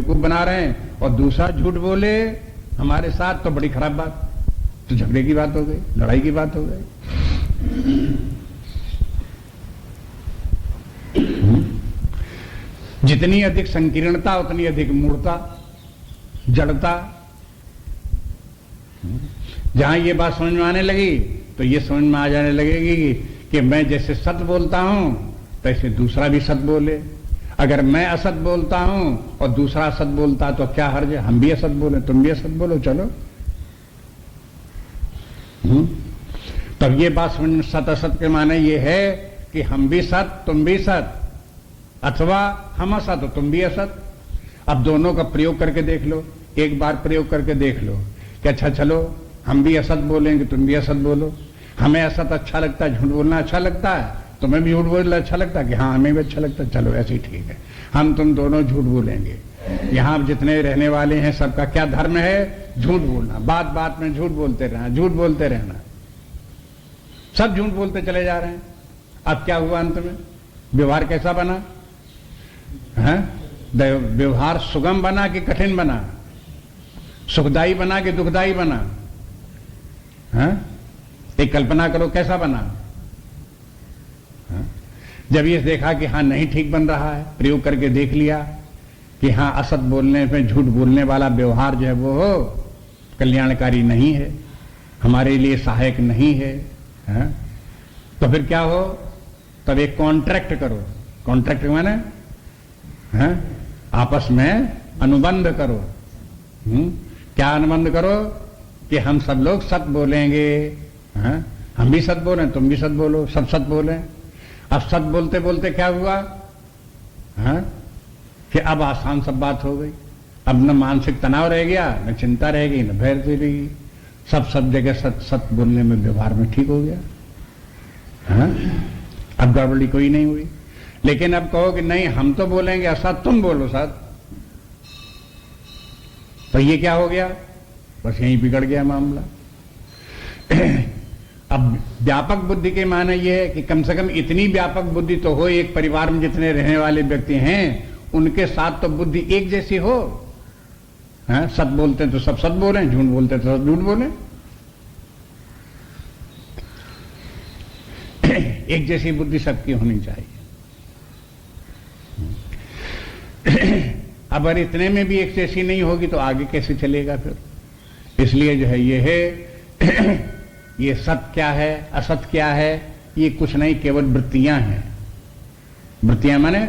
को बना रहे हैं और दूसरा झूठ बोले हमारे साथ तो बड़ी खराब बात, तो झगड़े की बात हो गई, लड़ाई की बात हो गई। जितनी अधिक संकीर्णता उतनी अधिक मूढ़ता, जड़ता। जहां ये बात समझ में आने लगी तो ये समझ में आ जाने लगेगी कि मैं जैसे सत्य बोलता हूं तैसे दूसरा भी सत्य बोले। अगर मैं असत बोलता हूं और दूसरा असत बोलता तो क्या हर्ज है? हम भी असत बोले, तुम भी असत बोलो, चलो। तब ये बात समझ में, सत असत के माने ये है कि हम भी सत तुम भी सत, अथवा हम असत हो तुम भी असत। अब दोनों का प्रयोग करके देख लो, एक बार प्रयोग करके देख लो कि अच्छा चलो हम भी असत बोलेंगे तुम भी असत बोलो। हमें असत अच्छा लगता है, झूठ बोलना अच्छा लगता है, तुम्हें भी झूठ बोलना अच्छा लगता है कि हाँ हमें भी अच्छा लगता है, चलो ऐसे ही ठीक है, हम तुम दोनों झूठ बोलेंगे। यहां जितने रहने वाले हैं सबका क्या धर्म है? झूठ बोलना, बात बात में झूठ बोलते रहना, झूठ बोलते रहना। सब झूठ बोलते चले जा रहे हैं। अब क्या हुआ अंत में? व्यवहार कैसा बना है? व्यवहार सुगम बना कि कठिन बना? सुखदायी बना कि दुखदायी बना? है? एक कल्पना करो कैसा बना? जब ये देखा कि हाँ नहीं ठीक बन रहा है, प्रयोग करके देख लिया कि हाँ असत बोलने में, झूठ बोलने वाला व्यवहार जो है वो कल्याणकारी नहीं है, हमारे लिए सहायक नहीं है, तो फिर क्या हो? तब एक कॉन्ट्रैक्ट करो। कॉन्ट्रैक्ट माने आपस में अनुबंध करो। क्या अनुबंध करो? कि हम सब लोग सत बोलेंगे, हम भी सत बोलें तुम भी सत बोलो, सब सत बोलें। अब सत बोलते बोलते क्या हुआ कि अब आसान सब बात हो गई। अब न मानसिक तनाव रह गया, न चिंता रह गई, न भय रहेगी। सब जगह सत सत बोलने में, व्यवहार में ठीक हो गया। अब गड़बड़ी कोई नहीं हुई। लेकिन अब कहो कि नहीं हम तो बोलेंगे असत, तुम बोलो सत, तो ये क्या हो गया? बस यहीं बिगड़ गया मामला। अब व्यापक बुद्धि के माने ये है कि कम से कम इतनी व्यापक बुद्धि तो हो, एक परिवार में जितने रहने वाले व्यक्ति हैं उनके साथ तो बुद्धि एक जैसी हो। हाँ, सत बोलते हैं तो सब सत बोले, झूठ बोलते हैं तो सब झूठ बोले। एक जैसी बुद्धि सबकी होनी चाहिए। अब अगर इतने में भी एक जैसी नहीं होगी तो आगे कैसे चलेगा फिर? इसलिए जो है ये है ये सत क्या है, असत क्या है, ये कुछ नहीं, केवल वृत्तियां हैं। वृत्तियां माने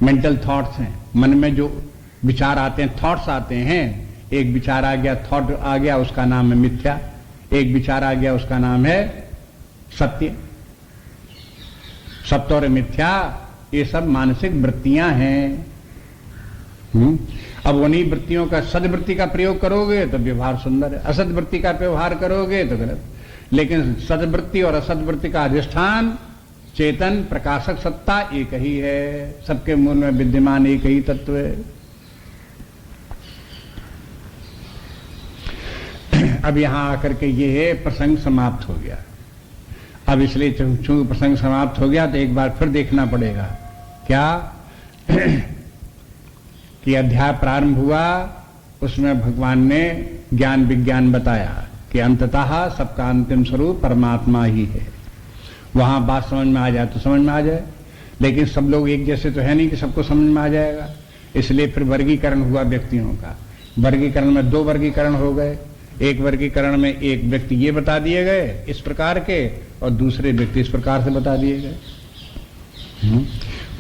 मेंटल थॉट्स हैं। मन में जो विचार आते हैं, थॉट्स आते हैं। एक विचार आ गया, थॉट आ गया, उसका नाम है मिथ्या। एक विचार आ गया, उसका नाम है सत्य। सत्य और मिथ्या ये सब मानसिक वृत्तियां हैं। अब उन्हीं वृत्तियों का सद्वृत्ति का प्रयोग करोगे तो व्यवहार सुंदर है, असद्वृत्ति का व्यवहार करोगे तो गलत। लेकिन सद्वृत्ति और असद्वृत्ति का अधिष्ठान चेतन प्रकाशक सत्ता एक ही है। सबके मूल में विद्यमान एक ही तत्व है। अब यहां आकर के ये प्रसंग समाप्त हो गया। अब इसलिए चूंकि प्रसंग समाप्त हो गया तो एक बार फिर देखना पड़ेगा क्या कि अध्याय प्रारंभ हुआ, उसमें भगवान ने ज्ञान विज्ञान बताया कि अंततः सबका अंतिम स्वरूप परमात्मा ही है। वहां बात समझ में आ जाए तो समझ में आ जाए, लेकिन सब लोग एक जैसे तो है नहीं कि सबको समझ में आ जाएगा। इसलिए फिर वर्गीकरण हुआ व्यक्तियों का। वर्गीकरण में दो वर्गीकरण हो गए। एक वर्गीकरण में एक व्यक्ति ये बता दिए गए इस प्रकार के, और दूसरे व्यक्ति इस प्रकार से बता दिए गए।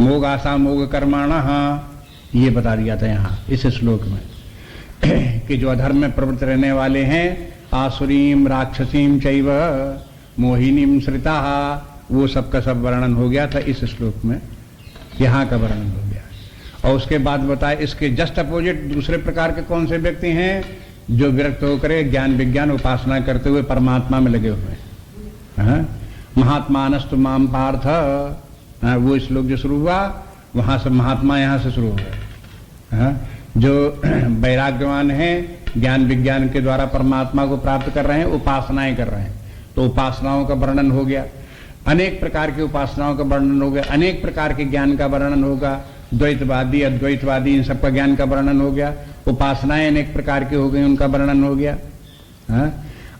मोग आशा मोग कर्माणा, ये बता दिया था यहाँ इस श्लोक में कि जो अधर्म में प्रवृत्त रहने वाले हैं, आसुरीम राक्षसीम चैव मोहिनीम श्रिता, वो सबका सब वर्णन हो गया था इस श्लोक में। यहाँ का वर्णन हो गया। और उसके बाद बताया इसके जस्ट अपोजिट दूसरे प्रकार के कौन से व्यक्ति हैं, जो विरक्त होकर ज्ञान विज्ञान उपासना करते हुए परमात्मा में लगे हुए हैं। महात्मानस्तु माम पार्थ, वो श्लोक जो शुरू हुआ वहां से महात्मा यहां से शुरू हो गए। जो वैराग्यवान हैं, ज्ञान विज्ञान के द्वारा परमात्मा को प्राप्त कर रहे हैं, उपासनाएं कर रहे हैं, तो उपासनाओं का वर्णन हो गया। अनेक प्रकार की उपासनाओं का वर्णन हो गया, अनेक प्रकार के ज्ञान का वर्णन होगा। द्वैतवादी अद्वैतवादी इन सबका ज्ञान का वर्णन हो गया। उपासनाएं अनेक प्रकार की हो गई, उनका वर्णन हो गया।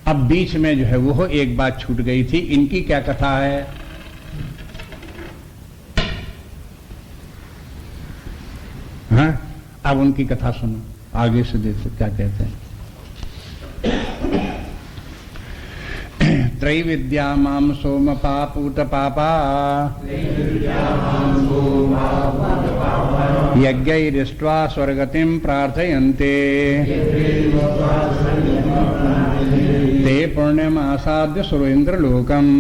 अब बीच में जो है वो एक बात छूट गई थी, इनकी क्या कथा है। अब उनकी कथा सुनो, आगे से देखो क्या कहते हैं। त्रैविद्या माम सोम पापूत पापा यज्ञैरिष्ट्वा स्वर्गतिं प्रार्थयन्ते ते पुण्यमासाद्य सुरेन्द्रलोकम्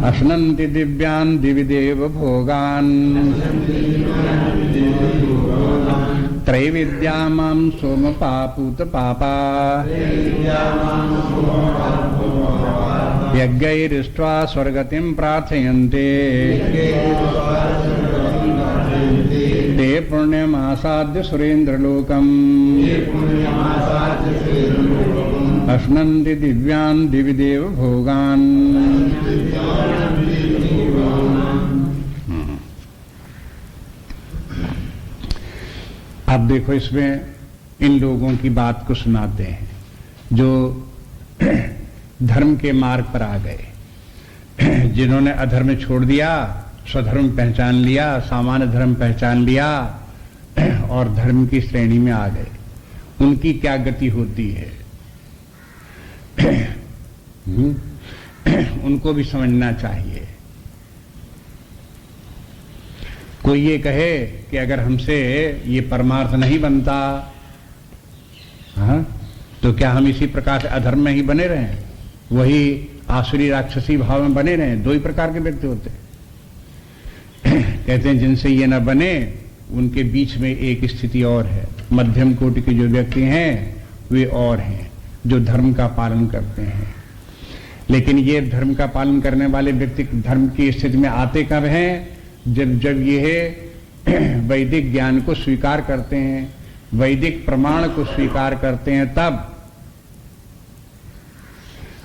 अश्नन्ति दिव्यान् दिवि देव भोगान् त्रैविद्या मां सोम पापूत पापा यज्ञैरिष्ट्वा स्वर्गतिं प्रार्थयन्ते ते पुण्यमासाद्य सुरेन्द्रलोकम् अश्नन्ति दिव्यान् दिवि देव भोगान्। अब देखो इसमें इन लोगों की बात को सुनाते हैं जो धर्म के मार्ग पर आ गए, जिन्होंने अधर्म छोड़ दिया, स्वधर्म पहचान लिया, सामान्य धर्म पहचान लिया और धर्म की श्रेणी में आ गए। उनकी क्या गति होती है उनको भी समझना चाहिए। कोई ये कहे कि अगर हमसे ये परमार्थ नहीं बनता, तो क्या हम इसी प्रकार से अधर्म में ही बने रहें, वही आसुरी राक्षसी भाव में बने रहें। दो ही प्रकार के व्यक्ति होते हैं। कहते हैं जिनसे ये न बने उनके बीच में एक स्थिति और है। मध्यम कोटि के जो व्यक्ति हैं वे और हैं जो धर्म का पालन करते हैं। लेकिन ये धर्म का पालन करने वाले व्यक्ति धर्म की स्थिति में आते कब हैं, जब ये वैदिक ज्ञान को स्वीकार करते हैं, वैदिक प्रमाण को स्वीकार करते हैं, तब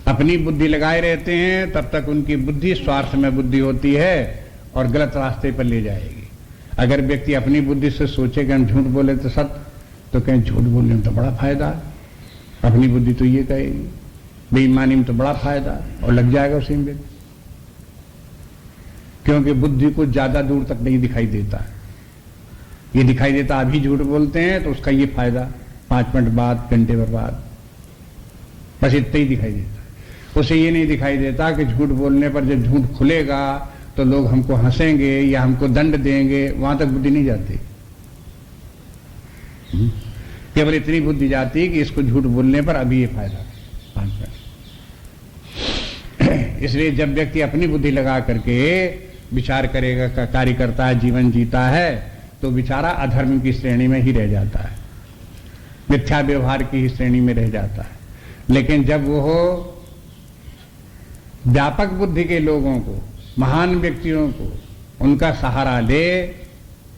अपनी बुद्धि लगाए रहते हैं तब तक उनकी बुद्धि स्वार्थ में बुद्धि होती है और गलत रास्ते पर ले जाएगी। अगर व्यक्ति अपनी बुद्धि से सोचे कि हम झूठ बोले तो सत्य, तो कहें झूठ बोलने में तो बड़ा फायदा है, अपनी बुद्धि तो ये कहेगी बेईमानी में तो बड़ा फायदा है, और लग जाएगा उसी में। क्योंकि बुद्धि को ज्यादा दूर तक नहीं दिखाई देता है। ये दिखाई देता अभी झूठ बोलते हैं तो उसका ये फायदा 5 मिनट बाद, घंटे भर बाद, बस इतना ही दिखाई देता है। उसे ये नहीं दिखाई देता कि झूठ बोलने पर जब झूठ खुलेगा तो लोग हमको हंसेंगे या हमको दंड देंगे, वहां तक बुद्धि नहीं जाती। केवल इतनी बुद्धि जाती कि इसको झूठ बोलने पर अभी ये फायदा 5 मिनट। इसलिए जब व्यक्ति अपनी बुद्धि लगा करके विचार करेगा, कार्य करता है, जीवन जीता है, तो बेचारा अधर्म की श्रेणी में ही रह जाता है, मिथ्या व्यवहार की ही श्रेणी में रह जाता है। लेकिन जब वो व्यापक बुद्धि के लोगों को, महान व्यक्तियों को, उनका सहारा ले,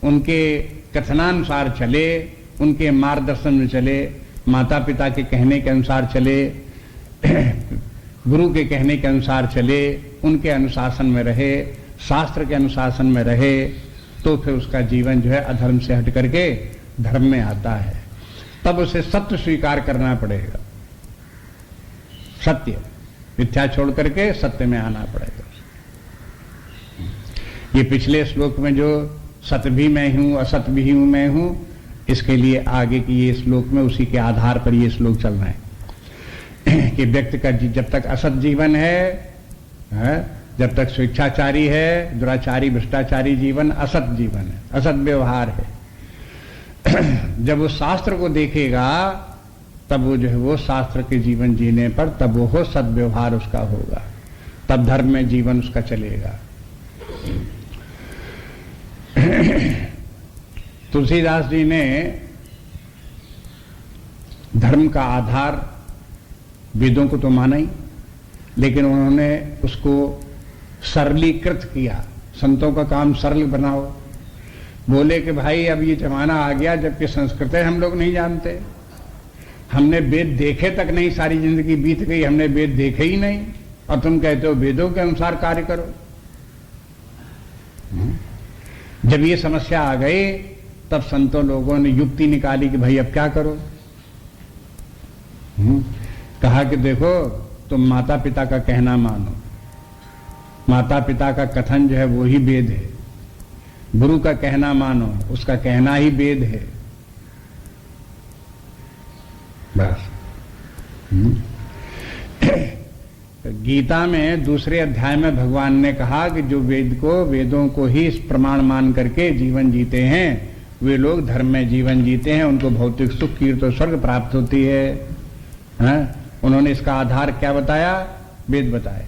उनके कथनानुसार चले, उनके मार्गदर्शन में चले, माता पिता के कहने के अनुसार चले, गुरु के कहने के अनुसार चले, उनके अनुशासन में रहे, शास्त्र के अनुशासन में रहे, तो फिर उसका जीवन जो है अधर्म से हट करके धर्म में आता है। तब उसे सत्य स्वीकार करना पड़ेगा, सत्य, मिथ्या छोड़ करके सत्य में आना पड़ेगा। ये पिछले श्लोक में जो सत्य भी मैं हूं, असत्य भी हूं, मैं हूं, इसके लिए आगे की ये श्लोक में उसी के आधार पर ये श्लोक चल रहे हैं कि व्यक्ति का जब तक असत जीवन है, जब तक स्वेच्छाचारी है, दुराचारी, भ्रष्टाचारी जीवन असत जीवन है, असत व्यवहार है। जब वो शास्त्र को देखेगा तब वो जो है वो शास्त्र के जीवन जीने पर तब वो हो सद्व्यवहार उसका होगा, तब धर्म में जीवन उसका चलेगा। तुलसीदास जी ने धर्म का आधार वेदों को तो माना ही, लेकिन उन्होंने उसको सरलीकृत किया। संतों का काम सरल बनाओ। बोले कि भाई अब ये जमाना आ गया जबकि संस्कृतें हम लोग नहीं जानते, हमने वेद देखे तक नहीं, सारी जिंदगी बीत गई, हमने वेद देखे ही नहीं, और तुम कहते हो वेदों के अनुसार कार्य करो। जब ये समस्या आ गई तब संतों लोगों ने युक्ति निकाली कि भाई अब क्या करो। कहा कि देखो तुम माता पिता का कहना मानो, माता पिता का कथन जो है वो ही वेद है, गुरु का कहना मानो, उसका कहना ही वेद है, बस। गीता में दूसरे अध्याय में भगवान ने कहा कि जो वेदों को ही प्रमाण मान करके जीवन जीते हैं वे लोग धर्म में जीवन जीते हैं, उनको भौतिक सुख, कीर्ति और स्वर्ग प्राप्त होती है। उन्होंने इसका आधार क्या बताया? वेद बताए।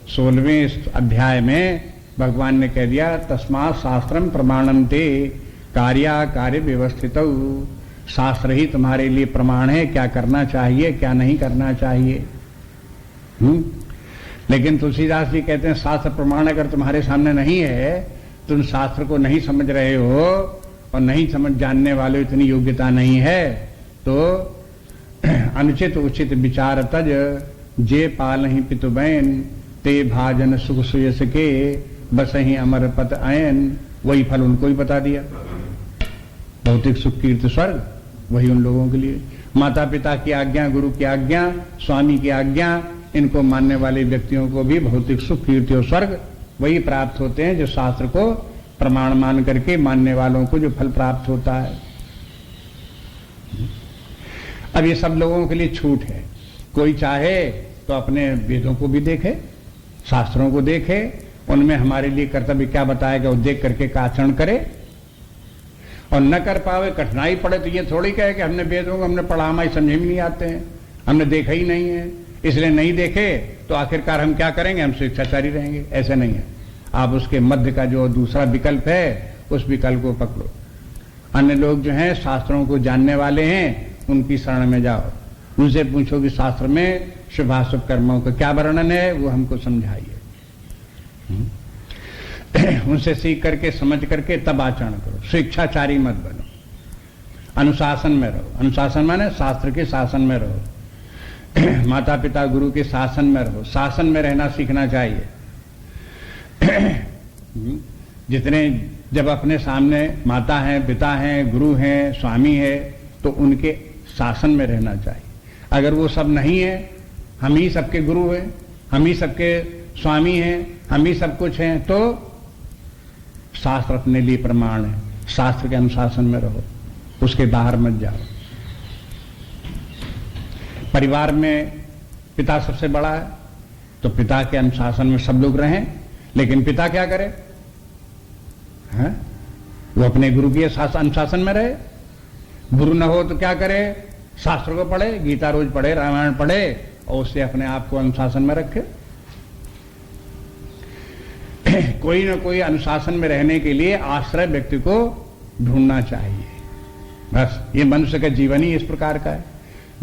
16वें अध्याय में भगवान ने कह दिया तस्मात् शास्त्रम प्रमाणम ते कार्य व्यवस्थित। शास्त्र ही तुम्हारे लिए प्रमाण है, क्या करना चाहिए क्या नहीं करना चाहिए। लेकिन तुलसीदास जी कहते हैं शास्त्र प्रमाण अगर तुम्हारे सामने नहीं है, तुम शास्त्र को नहीं समझ रहे हो और नहीं समझ जानने वाले इतनी योग्यता नहीं है, तो अनुचित उचित विचार तज जे पाल ही पितु बैन ते भाजन सुख सुयस के बस ही अमर पत आयन। वही फल उनको ही बता दिया, भौतिक सुख, कीर्ति, स्वर्ग, वही उन लोगों के लिए। माता पिता की आज्ञा, गुरु की आज्ञा, स्वामी की आज्ञा, इनको मानने वाले व्यक्तियों को भी भौतिक सुख, कीर्ति और स्वर्ग वही प्राप्त होते हैं जो शास्त्र को प्रमाण मान करके मानने वालों को जो फल प्राप्त होता है। अब ये सब लोगों के लिए छूट है। कोई चाहे तो अपने वेदों को भी देखे, शास्त्रों को देखे, उनमें हमारे लिए कर्तव्य क्या बताएगा वो देख करके का आचरण करे, और न कर पावे, कठिनाई पड़े तो ये थोड़ी कहे कि हमने वेदों को हमने पढ़ा, हमारी समझ में नहीं आते हैं, हमने देखा ही नहीं है, इसलिए नहीं देखे तो आखिरकार हम क्या करेंगे, हम स्वेच्छाचारी रहेंगे। ऐसा नहीं है। आप उसके मध्य का जो दूसरा विकल्प है उस विकल्प को पकड़ो। अन्य लोग जो हैं शास्त्रों को जानने वाले हैं, उनकी शरण में जाओ, उनसे पूछो कि शास्त्र में शुभाशुभ कर्मों का क्या वर्णन है, वो हमको समझाइए। उनसे सीख करके समझ करके तब आचरण करो। स्वेच्छाचारी मत बनो, अनुशासन में रहो। अनुशासन माने शास्त्र के शासन में रहो। माता पिता गुरु के शासन में रहो, शासन में रहना सीखना चाहिए। जितने जब अपने सामने माता हैं, पिता हैं, गुरु हैं, स्वामी है, तो उनके शासन में रहना चाहिए। अगर वो सब नहीं है, हम ही सबके गुरु हैं, हम ही सबके स्वामी हैं, हम ही सब कुछ हैं, तो शास्त्र अपने लिए प्रमाण है। शास्त्र के अनुशासन में रहो, उसके बाहर मत जाओ। परिवार में पिता सबसे बड़ा है, तो पिता के अनुशासन में सब लोग रहें, लेकिन पिता क्या करे? है? वो अपने गुरु के अनुशासन में रहे। गुरु न हो तो क्या करे? शास्त्र को पढ़े, गीता रोज पढ़े, रामायण पढ़े, और उससे अपने आप को अनुशासन में रखे। कोई ना कोई अनुशासन में रहने के लिए आश्रय व्यक्ति को ढूंढना चाहिए। बस ये मनुष्य का जीवन ही इस प्रकार का है।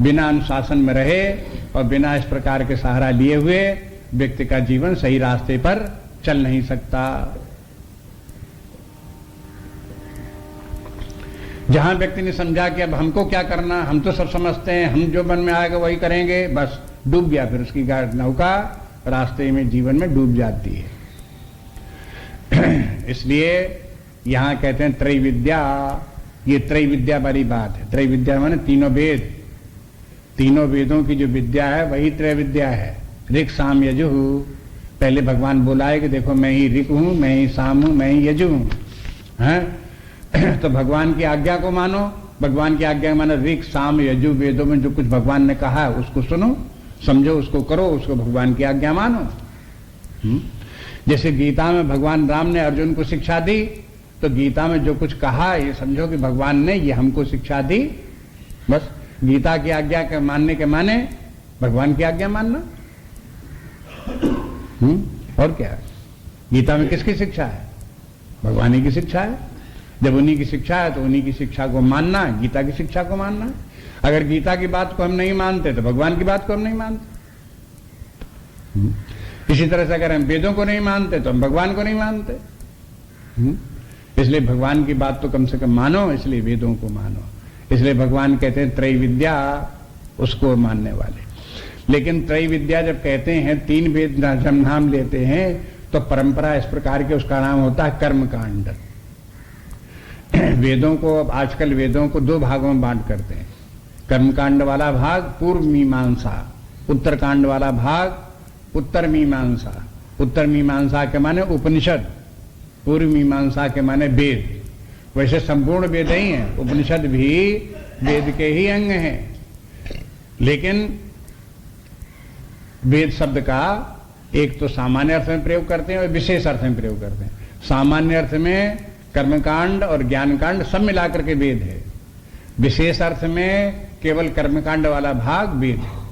बिना अनुशासन में रहे और बिना इस प्रकार के सहारा लिए हुए व्यक्ति का जीवन सही रास्ते पर चल नहीं सकता। जहां व्यक्ति ने समझा कि अब हमको क्या करना, हम तो सब समझते हैं, हम जो मन में आएगा वही करेंगे, बस डूब गया। फिर उसकी नौका रास्ते में जीवन में डूब जाती है। इसलिए यहां कहते हैं त्रैविद्या। ये त्रैविद्या वाली बात है। त्रैविद्या माने तीनों वेद, तीनों वेदों की जो विद्या है वही त्रैविद्या है। ऋक् साम यजु। पहले भगवान बोला है कि देखो मैं ही ऋक् हूं, मैं ही साम हूं, मैं ही यजु हूं। तो भगवान की आज्ञा को मानो। भगवान की आज्ञा मानो ऋक् साम यजु वेदों में जो कुछ भगवान ने कहा है उसको सुनो, समझो, उसको करो, उसको भगवान की आज्ञा मानो। जैसे गीता में भगवान राम ने अर्जुन को शिक्षा दी, तो गीता में जो कुछ कहा ये समझो कि भगवान ने ये हमको शिक्षा दी। बस गीता की आज्ञा के मानने के माने भगवान की आज्ञा मानना। और क्या है? गीता में किसकी शिक्षा है? भगवान ही की शिक्षा है। जब उन्हीं की शिक्षा है तो उन्हीं की शिक्षा को मानना, गीता की शिक्षा को मानना। अगर गीता की बात को हम नहीं मानते तो भगवान की बात को हम नहीं मानते। इसी तरह से अगर हम वेदों को नहीं मानते तो हम भगवान को नहीं मानते। इसलिए भगवान की बात तो कम से कम मानो, इसलिए वेदों को मानो। इसलिए भगवान कहते हैं त्रैविद्या, उसको मानने वाले। लेकिन त्रैविद्या जब कहते हैं, तीन वेद जब नाम लेते हैं तो परंपरा इस प्रकार के उसका नाम होता है कर्मकांड। वेदों को अब आजकल वेदों को दो भागों में बांट करते हैं। कर्मकांड वाला भाग पूर्व मीमांसा, उत्तरकांड वाला भाग उत्तर मीमांसा। उत्तर मीमांसा के माने उपनिषद, पूर्व मीमांसा के माने वेद। वैसे संपूर्ण वेद ही हैं, उपनिषद भी वेद के ही अंग हैं। लेकिन वेद शब्द का एक तो सामान्य अर्थ में प्रयोग करते हैं और विशेष अर्थ में प्रयोग करते हैं। सामान्य अर्थ में कर्मकांड और ज्ञानकांड सब मिलाकर के वेद है। विशेष अर्थ में केवल कर्मकांड वाला भाग वेद है।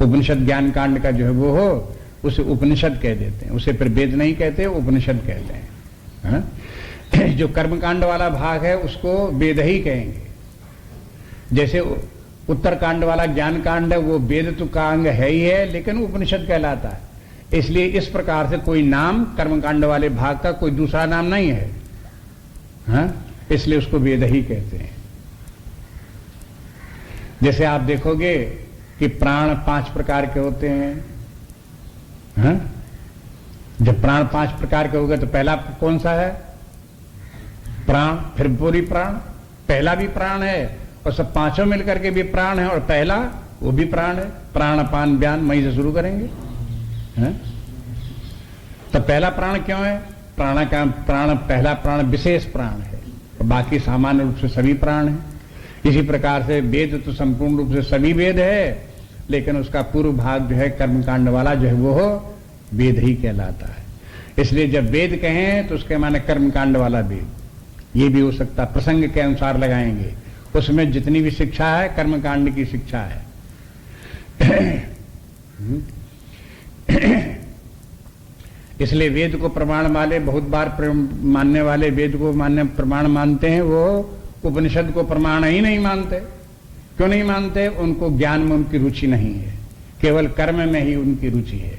उपनिषद ज्ञान कांड का जो है वो हो, उसे उपनिषद कह देते हैं, उसे फिर वेद नहीं कहते, उपनिषद कहते हैं। जो कर्मकांड वाला भाग है उसको वेद ही कहेंगे। जैसे उत्तरकांड वाला ज्ञान कांड है, वो वेद तो का अंग है ही है, लेकिन उपनिषद कहलाता है। इसलिए इस प्रकार से कोई नाम कर्मकांड वाले भाग का कोई दूसरा नाम नहीं है, इसलिए उसको वेद ही कहते हैं। जैसे आप देखोगे कि प्राण 5 प्रकार के होते हैं। जब प्राण 5 प्रकार के हो गए तो पहला कौन सा है? प्राण। फिर पूरी प्राण, पहला भी प्राण है और सब पांचों मिलकर के भी प्राण है, और पहला वो भी प्राण है। प्राण अपान व्यान मई से शुरू करेंगे। तो पहला प्राण क्यों है? पहला प्राण विशेष प्राण है और बाकी सामान्य रूप से सभी प्राण है। इसी प्रकार से वेद तो संपूर्ण रूप से सभी वेद है, लेकिन उसका पूर्व भाग जो है कर्मकांड वाला जो है वो वेद ही कहलाता है। इसलिए जब वेद कहें तो उसके माने कर्मकांड वाला वेद। ये भी हो सकता, प्रसंग के अनुसार लगाएंगे। उसमें जितनी भी शिक्षा है कर्मकांड की शिक्षा है। इसलिए वेद को प्रमाण वाले, बहुत बार मानने वाले वेद को मान्य प्रमाण मानते हैं, वो उपनिषद को प्रमाण ही नहीं मानते। क्यों नहीं मानते? उनको ज्ञान में उनकी रुचि नहीं है, केवल कर्म में ही उनकी रुचि है।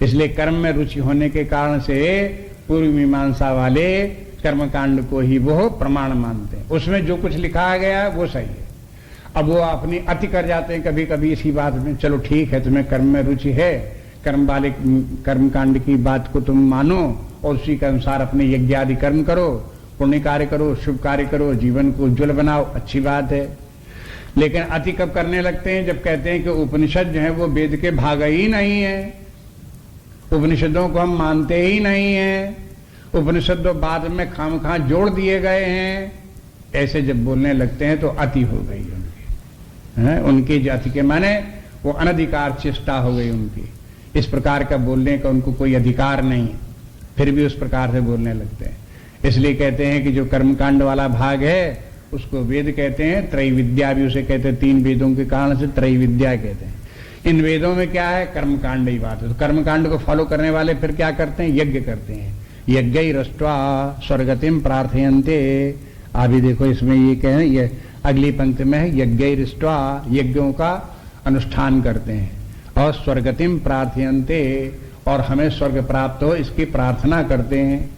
इसलिए कर्म में रुचि होने के कारण से पूर्व मीमांसा वाले कर्मकांड को ही वो प्रमाण मानते हैं। उसमें जो कुछ लिखा गया वो सही है। अब वो अपनी अति कर जाते हैं कभी कभी इसी बात में। चलो ठीक है, तुम्हें कर्म में रुचि है, कर्म कांड की बात को तुम मानो और उसी के अनुसार अपने यज्ञ आदि कर्म करो, पुण्य कार्य करो, शुभ कार्य करो, जीवन को उज्ज्वल बनाओ, अच्छी बात है। लेकिन अति कब करने लगते हैं? जब कहते हैं कि उपनिषद जो है वो वेद के भाग ही नहीं है, उपनिषदों को हम मानते ही नहीं है, उपनिषद तो बाद में खामखा जोड़ दिए गए हैं, ऐसे जब बोलने लगते हैं तो अति हो गई उनकी, उनकी जो अति के माने वो अनधिकार चेष्टा हो गई उनकी। इस प्रकार का बोलने का उनको कोई अधिकार नहीं, फिर भी उस प्रकार से बोलने लगते हैं। इसलिए कहते हैं कि जो कर्मकांड वाला भाग है उसको वेद कहते हैं, त्रैविद्या भी उसे कहते हैं, 3 वेदों के कारण से त्रैविद्या कहते हैं। इन वेदों में क्या है? कर्मकांड ही बात है। तो कर्मकांड को फॉलो करने वाले फिर क्या करते हैं? यज्ञ करते हैं। यज्ञ रष्ट्वा स्वर्गतिम प्रार्थयन्ते। अभी देखो इसमें ये कह है, ये अगली पंक्ति में है, यज्ञ रष्ट्वा, यज्ञों का अनुष्ठान करते हैं और स्वर्गतिम प्रार्थयन्ते, और हमें स्वर्ग प्राप्त हो इसकी प्रार्थना करते हैं।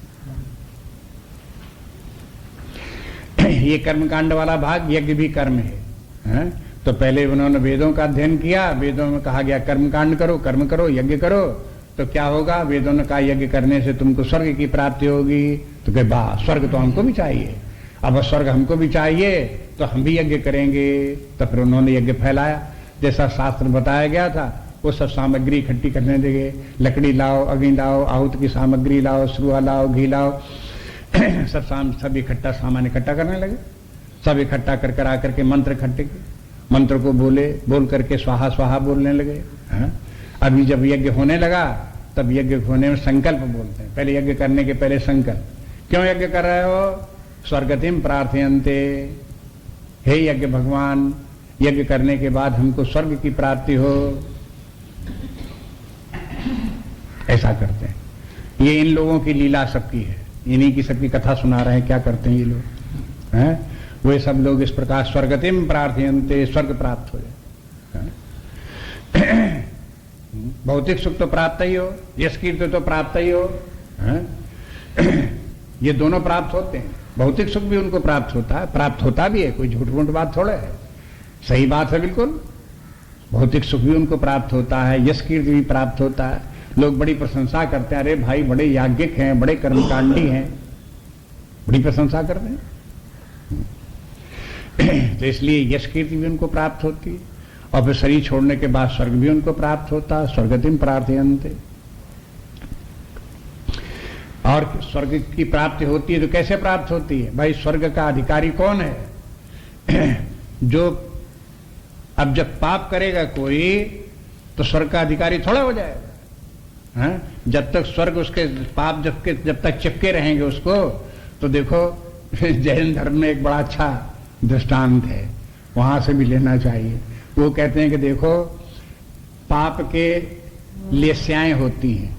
ये कर्मकांड वाला भाग, यज्ञ भी कर्म है? तो पहले उन्होंने वेदों का अध्ययन किया, वेदों में कहा गया कर्मकांड करो, कर्म करो, यज्ञ करो, तो क्या होगा? वेदों ने कहा यज्ञ करने से तुमको स्वर्ग की प्राप्ति होगी। तो कहे वाह, स्वर्ग तो हमको भी चाहिए, अब स्वर्ग हमको भी चाहिए तो हम भी यज्ञ करेंगे। तो फिर उन्होंने यज्ञ फैलाया, जैसा शास्त्र बताया गया था वो सब सामग्री इकट्ठी करने लगे। लकड़ी लाओ, अग्नि लाओ, आहूत की सामग्री लाओ, सुरुआ लाओ, घी लाओ, सब इकट्ठा सामान इकट्ठा करने लगे। सब इकट्ठा कर आकर के मंत्र इकट्ठे, मंत्र को बोल करके स्वाहा स्वाहा बोलने लगे। अभी जब यज्ञ होने लगा तब यज्ञ होने में संकल्प बोलते हैं, पहले यज्ञ करने के पहले संकल्प। क्यों यज्ञ कर रहे हो? स्वर्गतिम प्रार्थयन्ते, हे यज्ञ भगवान, यज्ञ करने के बाद हमको स्वर्ग की प्राप्ति हो, ऐसा करते हैं। ये इन लोगों की लीला सबकी है, इन्हीं की सबकी कथा सुना रहे हैं। क्या करते हैं ये लोग? वे सब लोग इस प्रकार स्वर्गतिम प्रार्थयन्ते, स्वर्ग प्राप्त हो जाए। भौतिक सुख तो प्राप्त ही हो, यश कीर्ति तो प्राप्त ही हो, ये दोनों प्राप्त होते हैं। भौतिक सुख भी उनको प्राप्त होता है, प्राप्त होता भी है, कोई झूठ मूठ बात थोड़ा है, सही बात है बिल्कुल। भौतिक सुख भी उनको प्राप्त होता है, यश कीर्ति भी प्राप्त होता है। लोग बड़ी प्रशंसा करते हैं, अरे भाई बड़े याज्ञिक हैं, बड़े कर्मकांडी हैं, बड़ी प्रशंसा करते हैं। तो इसलिए यश कीर्ति भी उनको प्राप्त होती है, और फिर शरीर छोड़ने के बाद स्वर्ग भी उनको प्राप्त होता है, स्वर्गतिम प्रार्थयन्ते। और स्वर्ग की प्राप्ति होती है तो कैसे प्राप्त होती है? भाई स्वर्ग का अधिकारी कौन है? जो अब जब पाप करेगा कोई तो स्वर्ग का अधिकारी थोड़ा हो जाएगा। जब तक स्वर्ग उसके पाप जब तक चिपके रहेंगे उसको, तो देखो जैन धर्म में एक बड़ा अच्छा दृष्टांत है, वहां से भी लेना चाहिए। वो कहते हैं कि देखो पाप के लेस्याएं होती हैं,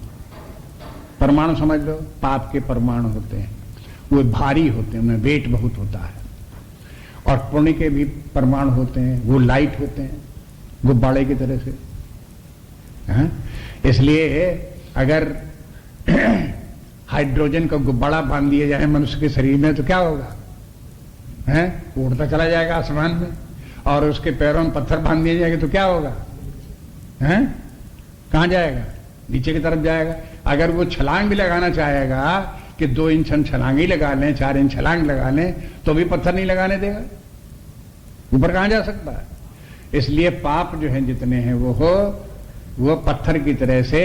परमाणु समझ लो, पाप के परमाणु होते हैं, वो भारी होते हैं, उनमें वेट बहुत होता है। और पुण्य के भी परमाणु होते हैं, वो लाइट होते हैं, गुब्बारे की तरह से। इसलिए अगर हाइड्रोजन का गुब्बारा बांध दिया जाए मनुष्य के शरीर में तो क्या होगा? उड़ता चला जाएगा आसमान में। और उसके पैरों में पत्थर बांध दिए जाएंगे तो क्या होगा? कहां जाएगा? नीचे की तरफ जाएगा। अगर वो छलांग भी लगाना चाहेगा कि 2 इंच हम छलांग ही लगा लें, 4 इंच छलांग लगा लें, तो भी पत्थर नहीं लगाने देगा, ऊपर कहां जा सकता है? इसलिए पाप जो है जितने हैं वो पत्थर की तरह से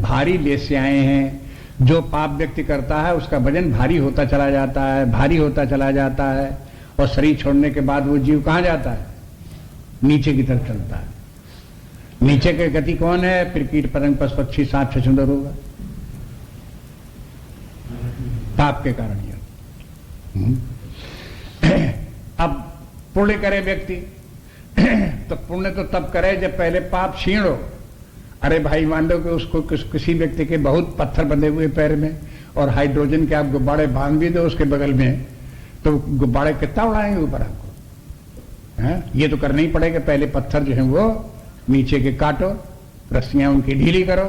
भारी लेस्याएं हैं। जो पाप व्यक्ति करता है उसका वजन भारी होता चला जाता है, भारी होता चला जाता है, और शरीर छोड़ने के बाद वो जीव कहां जाता है? नीचे की तरफ चलता है। नीचे की गति कौन है? फिर कीट पतंग पशु पक्षी सांप छछूंदर होगा, पाप के कारण यह। अब पुण्य करे व्यक्ति तो पुण्य तो तब करे जब पहले पाप क्षीण हो। अरे भाई मान लो कि उसको किसी व्यक्ति के बहुत पत्थर बंधे हुए पैर में, और हाइड्रोजन के आप गुब्बारे बांध भी दो उसके बगल में, तो गुब्बारे कितना उड़ाएंगे ऊपर आपको? ये तो करना ही पड़ेगा, पहले पत्थर जो है वो नीचे के काटो, रस्सियां उनकी ढीली करो,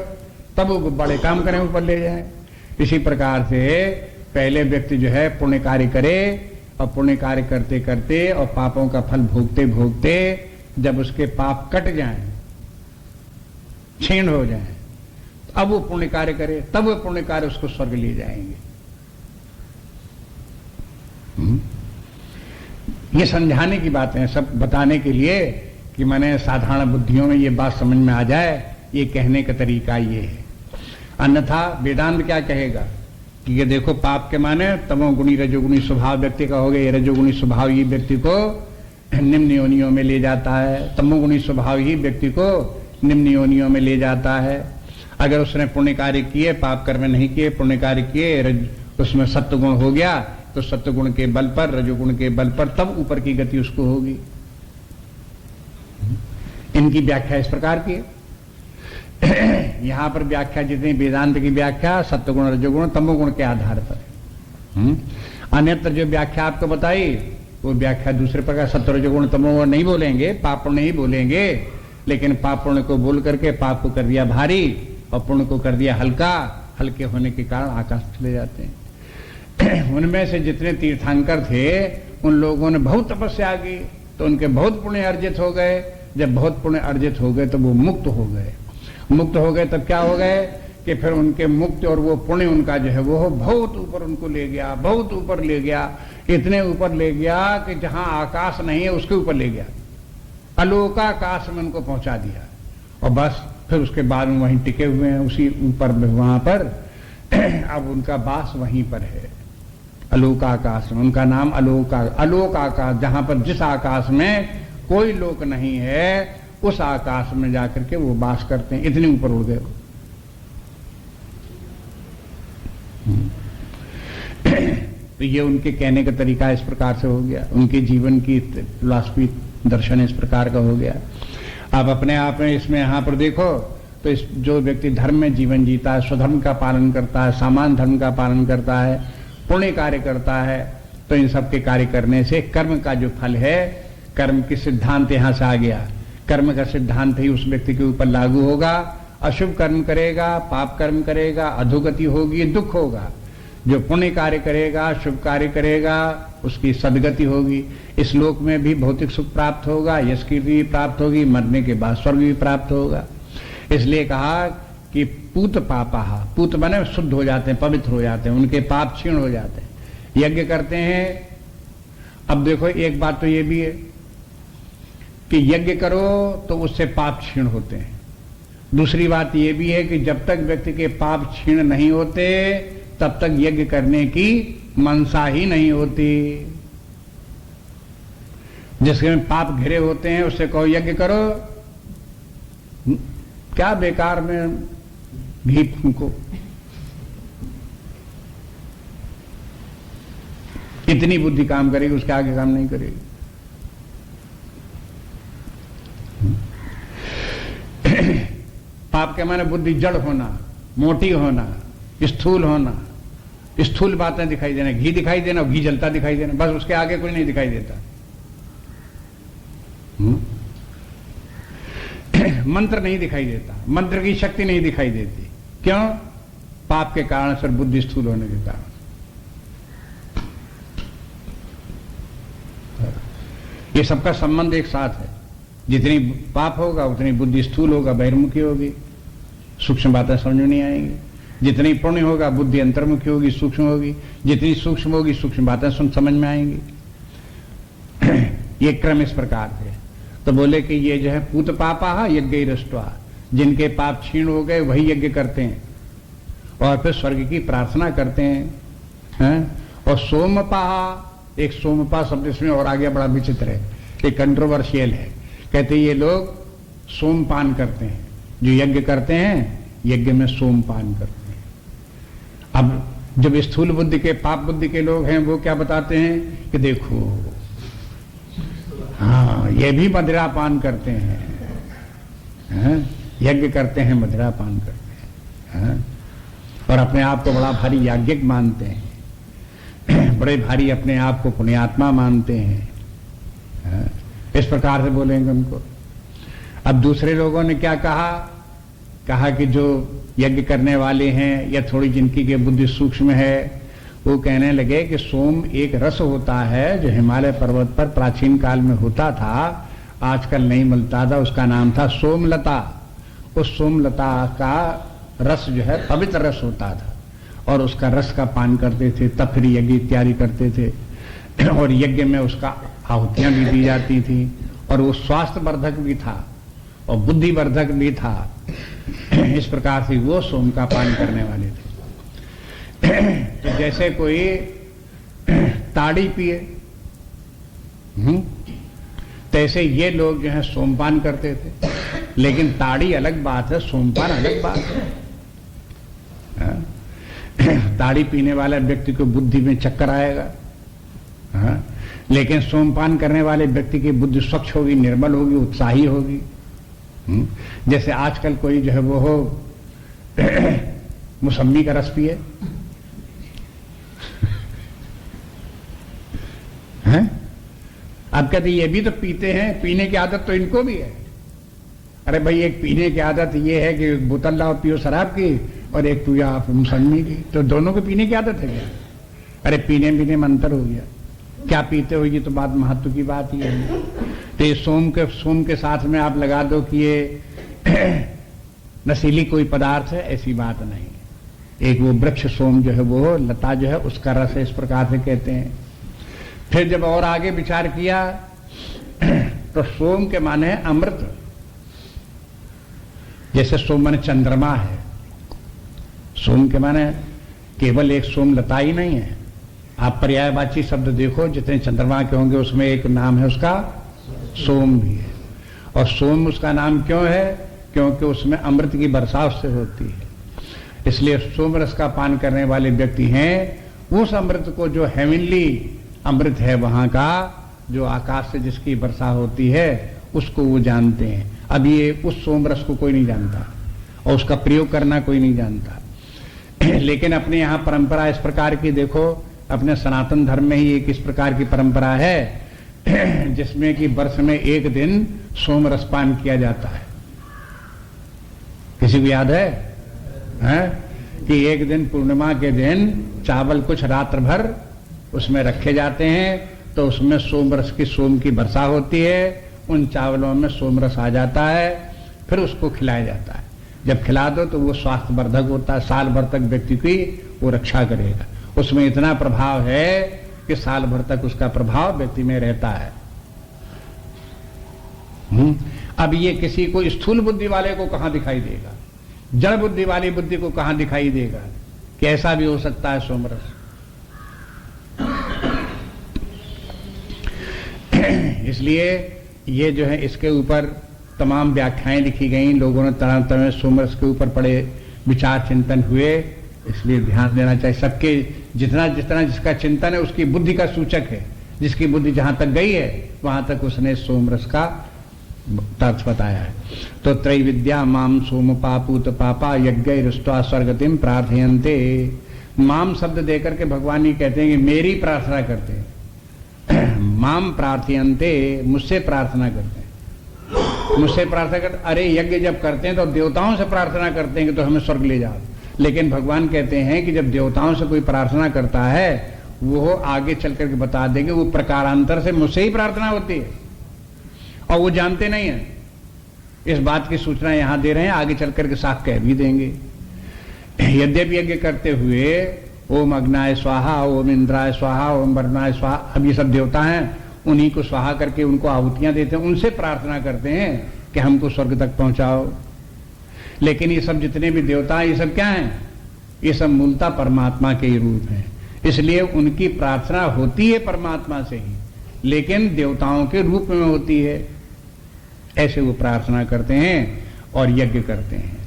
तब वो गुब्बारे काम करें, ऊपर ले जाएं। इसी प्रकार से पहले व्यक्ति जो है पुण्य कार्य करे, और पुण्य कार्य करते करते और पापों का फल भोगते भोगते जब उसके पाप कट जाएं, क्षीण हो जाएं, अब वो पुण्य कार्य करे, तब वो पुण्य कार्य उसको स्वर्ग ले जाएंगे। ये समझाने की बातें, सब बताने के लिए कि मैंने साधारण बुद्धियों में ये बात समझ में आ जाए, ये कहने का तरीका ये है। अन्यथा वेदांत क्या कहेगा कि ये देखो, पाप के माने तमोगुणी रजोगुणी स्वभाव व्यक्ति का हो गया, ये रजोगुणी स्वभाव ही व्यक्ति को निम्न योनियों में ले जाता है, तमोगुणी स्वभाव ही व्यक्ति को निम्न योनियों में ले जाता है। अगर उसने पुण्य कार्य किए, पाप कर्म नहीं किए, पुण्य कार्य किए, उसमें सत्वगुण हो गया तो सत्वगुण के बल पर, रजोगुण के बल पर तब ऊपर की गति उसको होगी। इनकी व्याख्या इस प्रकार की है। यहां पर व्याख्या जितनी वेदांत की व्याख्या सत्वगुण रजोगुण तमोगुण के आधार पर। अन्यत्र जो व्याख्या आपको बताई वो व्याख्या दूसरे प्रकार, सत्व रजोगुण तमोगुण नहीं बोलेंगे, पाप नहीं बोलेंगे, लेकिन पाप पुण्य को बोल करके पाप को कर दिया भारी और पुण्य को कर दिया हल्का। हल्के होने के कारण आकाश चले जाते हैं। उनमें से जितने तीर्थंकर थे उन लोगों ने बहुत तपस्या की तो उनके बहुत पुण्य अर्जित हो गए। जब बहुत पुण्य अर्जित हो गए तो वो मुक्त हो गए। मुक्त हो गए तब क्या हो गए कि फिर उनके मुक्ति और वो पुण्य उनका जो है वो बहुत ऊपर उनको ले गया, बहुत ऊपर ले गया, इतने ऊपर ले गया कि जहां आकाश नहीं है उसके ऊपर ले गया, अलोकाकाश में उनको पहुंचा दिया। और बस फिर उसके बाद में वहीं टिके हुए हैं उसी ऊपर में, वहां पर अब उनका वास वहीं पर है, अलोकाकाश में। उनका नाम अलोकाकाश, जहां पर जिस आकाश में कोई लोक नहीं है उस आकाश में जाकर के वो वास करते हैं। इतने ऊपर उड़ गए। तो ये उनके कहने का तरीका इस प्रकार से हो गया, उनके जीवन की फिलॉसफी दर्शन इस प्रकार का हो गया। आप अपने आप में इसमें यहां पर देखो तो इस जो व्यक्ति धर्म में जीवन जीता है, स्वधर्म का पालन करता है, सामान्य धर्म का पालन करता है, पुण्य कार्य करता है, तो इन सब के कार्य करने से कर्म का जो फल है, कर्म की सिद्धांत यहां से आ गया। कर्म का सिद्धांत ही उस व्यक्ति के ऊपर लागू होगा। अशुभ कर्म करेगा, पाप कर्म करेगा, अधोगति होगी, दुख होगा। जो पुण्य कार्य करेगा, शुभ कार्य करेगा, उसकी सदगति होगी। इस लोक में भी भौतिक सुख प्राप्त होगा, यश कीर्ति भी प्राप्त होगी, मरने के बाद स्वर्ग भी प्राप्त होगा। इसलिए कहा कि पूत पापा, पूत बने शुद्ध हो जाते हैं, पवित्र हो जाते हैं, उनके पाप क्षीण हो जाते हैं, यज्ञ करते हैं। अब देखो एक बात तो ये भी है कि यज्ञ करो तो उससे पाप क्षीण होते हैं। दूसरी बात ये भी है कि जब तक व्यक्ति के पाप क्षीण नहीं होते तब तक यज्ञ करने की मनसा ही नहीं होती। जिसके में पाप घिरे होते हैं उससे कहो यज्ञ करो, क्या बेकार में घी फूंको, इतनी बुद्धि काम करेगी, उसके आगे काम नहीं करेगी। पाप के माने बुद्धि जड़ होना, मोटी होना, स्थूल होना, स्थूल बातें दिखाई देना, घी दिखाई देना, घी जलता दिखाई देना, बस उसके आगे कुछ नहीं दिखाई देता। मंत्र नहीं दिखाई देता, मंत्र की शक्ति नहीं दिखाई देती। क्यों? पाप के कारण, सर बुद्धि स्थूल होने के कारण। ये सबका संबंध एक साथ है। जितनी पाप होगा उतनी बुद्धि स्थूल होगा, बहिर्मुखी होगी, सूक्ष्म बातें समझ में नहीं आएंगी। जितनी पुण्य होगा बुद्धि अंतर्मुखी होगी, सूक्ष्म होगी। जितनी सूक्ष्म होगी सूक्ष्म बातें समझ में आएंगी। ये क्रम इस प्रकार है। तो बोले कि ये जो है पूत पापा यज्ञ रष्ट्वा, जिनके पाप क्षीण हो गए वही यज्ञ करते हैं और फिर स्वर्ग की प्रार्थना करते हैं। और सोमपाहा, एक सोमपा शब्द इसमें और आगे बड़ा विचित्र है, एक कंट्रोवर्शियल है। कहते ये लोग सोमपान करते हैं, जो यज्ञ करते हैं यज्ञ में सोमपान करते हैं। अब जब स्थूल बुद्धि के, पाप बुद्धि के लोग हैं वो क्या बताते हैं कि देखो हाँ ये भी मदिरा पान करते हैं, यज्ञ करते हैं, मदिरा पान करते हैं, और अपने आप को बड़ा भारी याज्ञिक मानते हैं, बड़े भारी अपने आप को पुण्यात्मा मानते हैं। इस प्रकार से बोलेंगे उनको। अब दूसरे लोगों ने क्या कहा? कहा कि जो यज्ञ करने वाले हैं या थोड़ी जिनकी के बुद्धि सूक्ष्म है वो कहने लगे कि सोम एक रस होता है जो हिमालय पर्वत पर प्राचीन काल में होता था, आजकल नहीं मिलता था, उसका नाम था सोमलता। उस सोमलता का रस जो है पवित्र रस होता था और उसका रस का पान करते थे, तब फिर यज्ञ इत्यादि करते थे और यज्ञ में उसका आहुतियां भी दी जाती थी और वो स्वास्थ्य वर्धक भी था और बुद्धिवर्धक भी था। इस प्रकार से वो सोम का पान करने वाले थे। तो जैसे कोई ताड़ी पिए, तैसे ये लोग जो है सोमपान करते थे। लेकिन ताड़ी अलग बात है, सोमपान अलग बात है। ताड़ी पीने वाला व्यक्ति को बुद्धि में चक्कर आएगा, लेकिन सोमपान करने वाले व्यक्ति की बुद्धि स्वच्छ होगी, निर्मल होगी, उत्साही होगी। जैसे आजकल कोई जो है वो हो मौसम्मी का रस पिए, हैं? अब कहते ये भी तो पीते हैं, पीने की आदत तो इनको भी है। अरे भाई, एक पीने की आदत ये है कि बोतल लाओ पियो शराब की और एक पियो आप मौसम्मी की, तो दोनों को पीने की आदत है क्या? अरे पीने में अंतर हो गया। क्या पीते हो ये तो बात महत्व की बात ही है। तो ये सोम के साथ में आप लगा दो कि ये नशीली कोई पदार्थ है, ऐसी बात नहीं। एक वो वृक्ष सोम जो है वो लता जो है उसका रस है, इस प्रकार से कहते हैं। फिर जब और आगे विचार किया तो सोम के माने है अमृत। जैसे सोम माने चंद्रमा है, सोम के माने केवल एक सोम लता ही नहीं है। आप पर्यायवाची शब्द देखो, जितने चंद्रमा के होंगे उसमें एक नाम है उसका सोम भी है। और सोम उसका नाम क्यों है? क्योंकि उसमें अमृत की वर्षा उससे होती है, इसलिए सोम रस का पान करने वाले व्यक्ति हैं उस अमृत को, जो हेवनली अमृत है वहां का, जो आकाश से जिसकी वर्षा होती है, उसको वो जानते हैं। अब ये उस सोम रस को कोई नहीं जानता और उसका प्रयोग करना कोई नहीं जानता। लेकिन अपने यहाँ परंपरा इस प्रकार की देखो, अपने सनातन धर्म में ही एक इस प्रकार की परंपरा है जिसमें कि वर्ष में एक दिन सोम रसपान किया जाता है। किसी को याद है? कि एक दिन पूर्णिमा के दिन चावल कुछ रात्र भर उसमें रखे जाते हैं, तो उसमें सोम रस की सोम की वर्षा होती है, उन चावलों में सोम रस आ जाता है, फिर उसको खिलाया जाता है। जब खिला दो तो वो स्वास्थ्य वर्धक होता है, साल भर तक व्यक्ति की वो रक्षा करेगा। उसमें इतना प्रभाव है कि साल भर तक उसका प्रभाव व्यक्ति में रहता है। अब ये किसी को स्थूल बुद्धि वाले को कहां दिखाई देगा, जड़ बुद्धि वाली बुद्धि को कहां दिखाई देगा कि ऐसा भी हो सकता है सोमरस। इसलिए ये जो है इसके ऊपर तमाम व्याख्याएं लिखी गई, लोगों ने तरह तरह सोमरस के ऊपर पड़े विचार चिंतन हुए। इसलिए ध्यान देना चाहिए, सबके जितना जितना जिसका चिंतन है उसकी बुद्धि का सूचक है। जिसकी बुद्धि जहां तक गई है वहां तक उसने सोमरस का तर्थ बताया है। तो त्रैविद्या माम सोम पापूत पापा यज्ञ रुष्टा स्वर्गतिम प्रार्थयन्ते। माम शब्द देकर के भगवान ये कहते हैं कि मेरी प्रार्थना करते हैं। माम प्रार्थयन्ते, मुझसे प्रार्थना करते हैं, मुझसे प्रार्थना करते। अरे यज्ञ जब करते हैं तो देवताओं से प्रार्थना करते हैं कि तो हमें स्वर्ग ले जाओ, लेकिन भगवान कहते हैं कि जब देवताओं से कोई प्रार्थना करता है वो आगे चल करके बता देंगे वो प्रकारांतर से मुझसे ही प्रार्थना होती है, और वो जानते नहीं है। इस बात की सूचना यहां दे रहे हैं, आगे चल करके साफ कह भी देंगे। यद्यपि यज्ञ करते हुए ओम अग्नाय स्वाहा, ओम इंद्राय स्वाहा, ओम वरुणाय स्वाहा, अब ये सब देवता हैं, उन्हीं को स्वाहा करके उनको आहुतियां देते हैं, उनसे प्रार्थना करते हैं कि हमको स्वर्ग तक पहुंचाओ। लेकिन ये सब जितने भी देवता हैं ये सब क्या हैं? ये सब मूलतः परमात्मा के ही रूप हैं, इसलिए उनकी प्रार्थना होती है परमात्मा से ही, लेकिन देवताओं के रूप में होती है। ऐसे वो प्रार्थना करते हैं और यज्ञ करते हैं।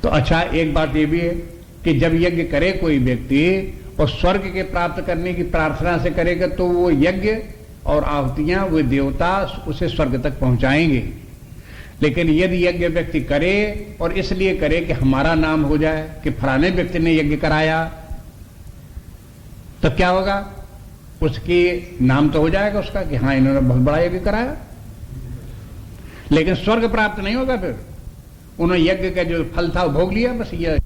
तो अच्छा, एक बात ये भी है कि जब यज्ञ करे कोई व्यक्ति और स्वर्ग के प्राप्त करने की प्रार्थना से करेगा तो वो यज्ञ और आहुतियां वो देवता उसे स्वर्ग तक पहुंचाएंगे। लेकिन यदि यज्ञ व्यक्ति करे और इसलिए करे कि हमारा नाम हो जाए कि फलाने व्यक्ति ने यज्ञ कराया, तो क्या होगा? उसकी नाम तो हो जाएगा उसका कि हाँ इन्होंने बहुत बड़ा यज्ञ कराया, लेकिन स्वर्ग प्राप्त नहीं होगा। फिर उन्होंने यज्ञ का जो फल था वो भोग लिया, बस ये